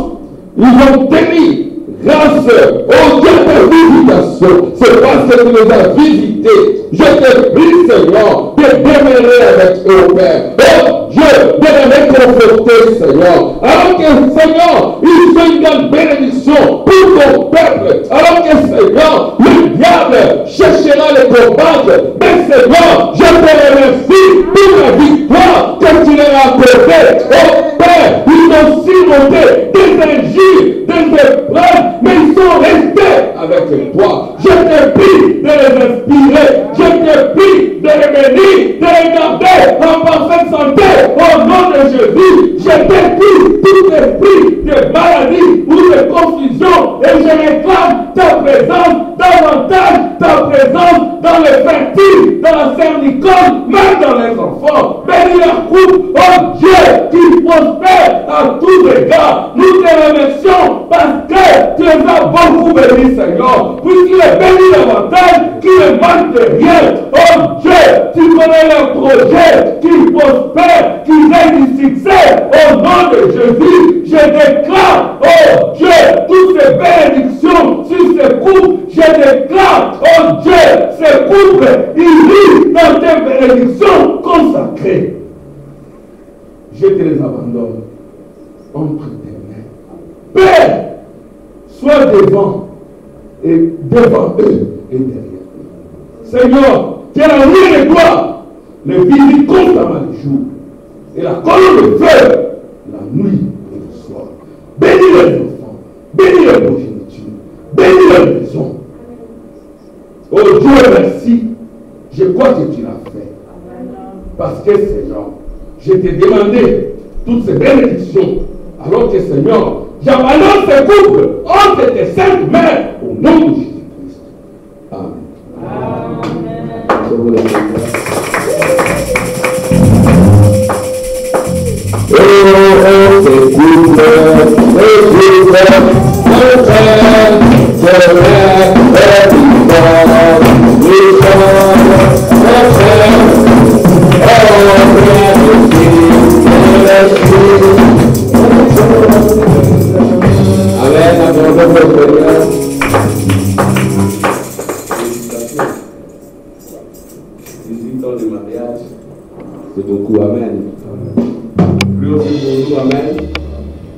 Ils ont béni grâce au Dieu de visitation. C'est parce que tu les as visités. Je te prie, Seigneur, de demeurer avec eux, Père. Oh Dieu, de les réconforter, Seigneur. Alors que, Seigneur, ils sont une grande bénédiction pour ton peuple. Alors que, Seigneur, le diable cherchera les combattre. Mais, Seigneur, je te remercie pour la victoire que tu leur as accordée. Oh Père, ils ont surmonté des injures, des épreuves, mais ils sont restés avec toi. Je te prie de les inspirer. Je te prie de les bénir, de les garder en parfaite santé. Au nom de Jésus, je détruis tout esprit de maladie ou de confusion et je réclame ta présence davantage, ta présence dans les fertiles, dans la cernicole, même dans les enfants. Bénis leur couple, oh Dieu, qui prospère à tous égards. Nous te remercions parce que tu les as beaucoup bénis, Seigneur. Puisqu'il est béni davantage, qu'il ne manque de rien. Oh Dieu, tu connais leurs projets, qu'ils prospèrent, qu'ils aient du succès. Au nom de Jésus, je déclare, oh Dieu, toutes ces bénédictions sur ces couples. Je déclare, oh Dieu, ces couples, ils vivent dans tes bénédictions consacrées. Je te les abandonne entre tes mains. Père, sois devant et devant eux et derrière eux. Seigneur, que la nuit de gloire les visite constamment le jour et la colonne de feu la nuit et le soir. Bénis les enfants, bénis les progénitures, bénis les maisons. Oh Dieu, merci. Je crois que tu l'as fait. Parce que Seigneur, je t'ai demandé toutes ces bénédictions. Alors que Seigneur, j'abandonne ce couple entre tes saintes mains au nom de Jésus-Christ. Amen. Amen. C'est beaucoup, amen. Plus aussi pour nous, amen.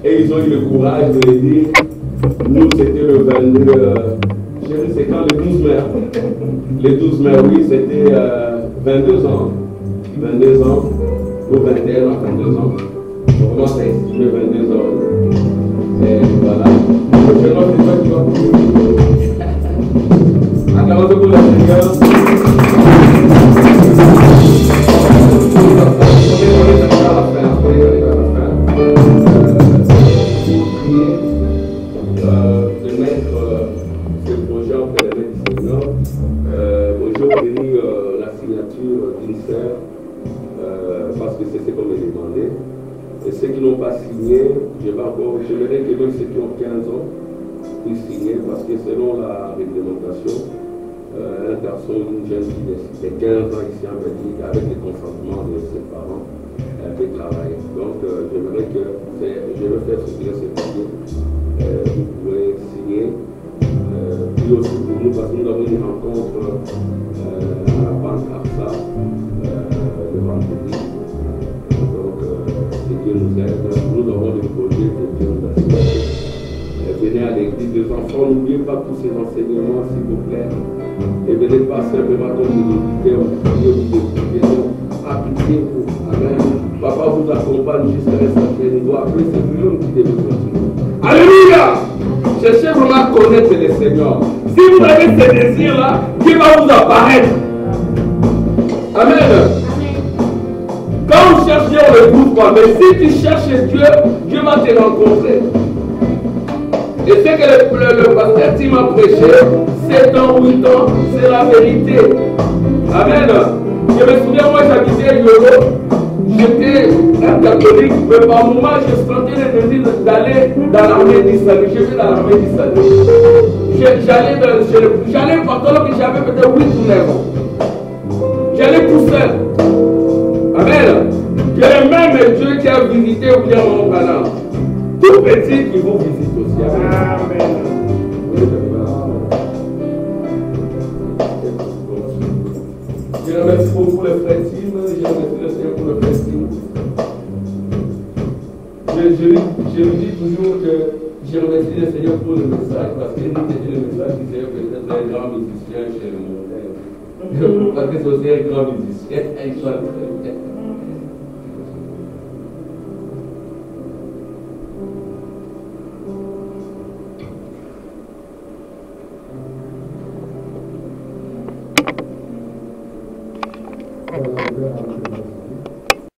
Et ils ont eu le courage de le dire. Nous, c'était le 22, chérie, c'est quand le 12 mai. Le 12 mai, oui, c'était 22 ans. 22 ans, ou 21 ans, 22 ans. Vraiment, c'est estimé 22 ans. Et voilà. Prochainement, c'est toi qui vas pour acclamons pour le Seigneur. De mettre ce projet en fait avec le Seigneur. J'ai obtenu la signature d'une sœur parce que c'est ce qu'on m'a demandé. Et ceux qui n'ont pas signé, j'aimerais que même ceux qui ont 15 ans puissent signer parce que selon la réglementation, un garçon ou une jeune fille de 15 ans ici en Belgique, avec le consentement de ses parents, peut travailler. Donc, j'aimerais que je vais faire signer ce papier. Vous pouvez signer. Puis aussi pour nous, parce que nous avons une rencontre à la banque ARSA le vendredi. Donc, c'est Dieu nous aide. Nous avons des projets que Dieu nous a signés. Venez à l'église, les enfants, n'oubliez pas tous ces enseignements, s'il vous plaît. Et venez pas simplement comme des auditeurs, appliquez-vous. Amen. Papa vous accompagne jusqu'à un certain niveau. Après, c'est lui qui devait continuer. Alléluia! Cherchez vraiment à connaître le Seigneur. Si vous avez ce désir-là, Dieu va vous apparaître. Amen. Quand on cherche Dieu, on le trouve pas. Mais si tu cherches Dieu, Dieu va te rencontrer. Et ce que le pasteur Tim m'a prêché, 7 ans, 8 ans, c'est la vérité. Amen. Je me souviens, moi j'habitais Yolo, j'étais un catholique, mais par moment, je sentais le désir d'aller dans l'armée d'Israël. Je vais dans l'armée d'Israël. J'allais partout que j'avais peut-être 8 ou 9 ans. J'allais tout seul. Amen. J'ai même Dieu qui a visité ou bien mon parent. Tout petit qui vous visite aussi. Amen. Je remercie beaucoup le frère Tim. Je remercie le Seigneur pour le frère Tim. Je lui dis toujours que je remercie le Seigneur pour le message parce qu'il nous dit le message qui serait peut-être un grand musicien chez le monde. Parce que c'est aussi un grand musicien. Il chante très bien.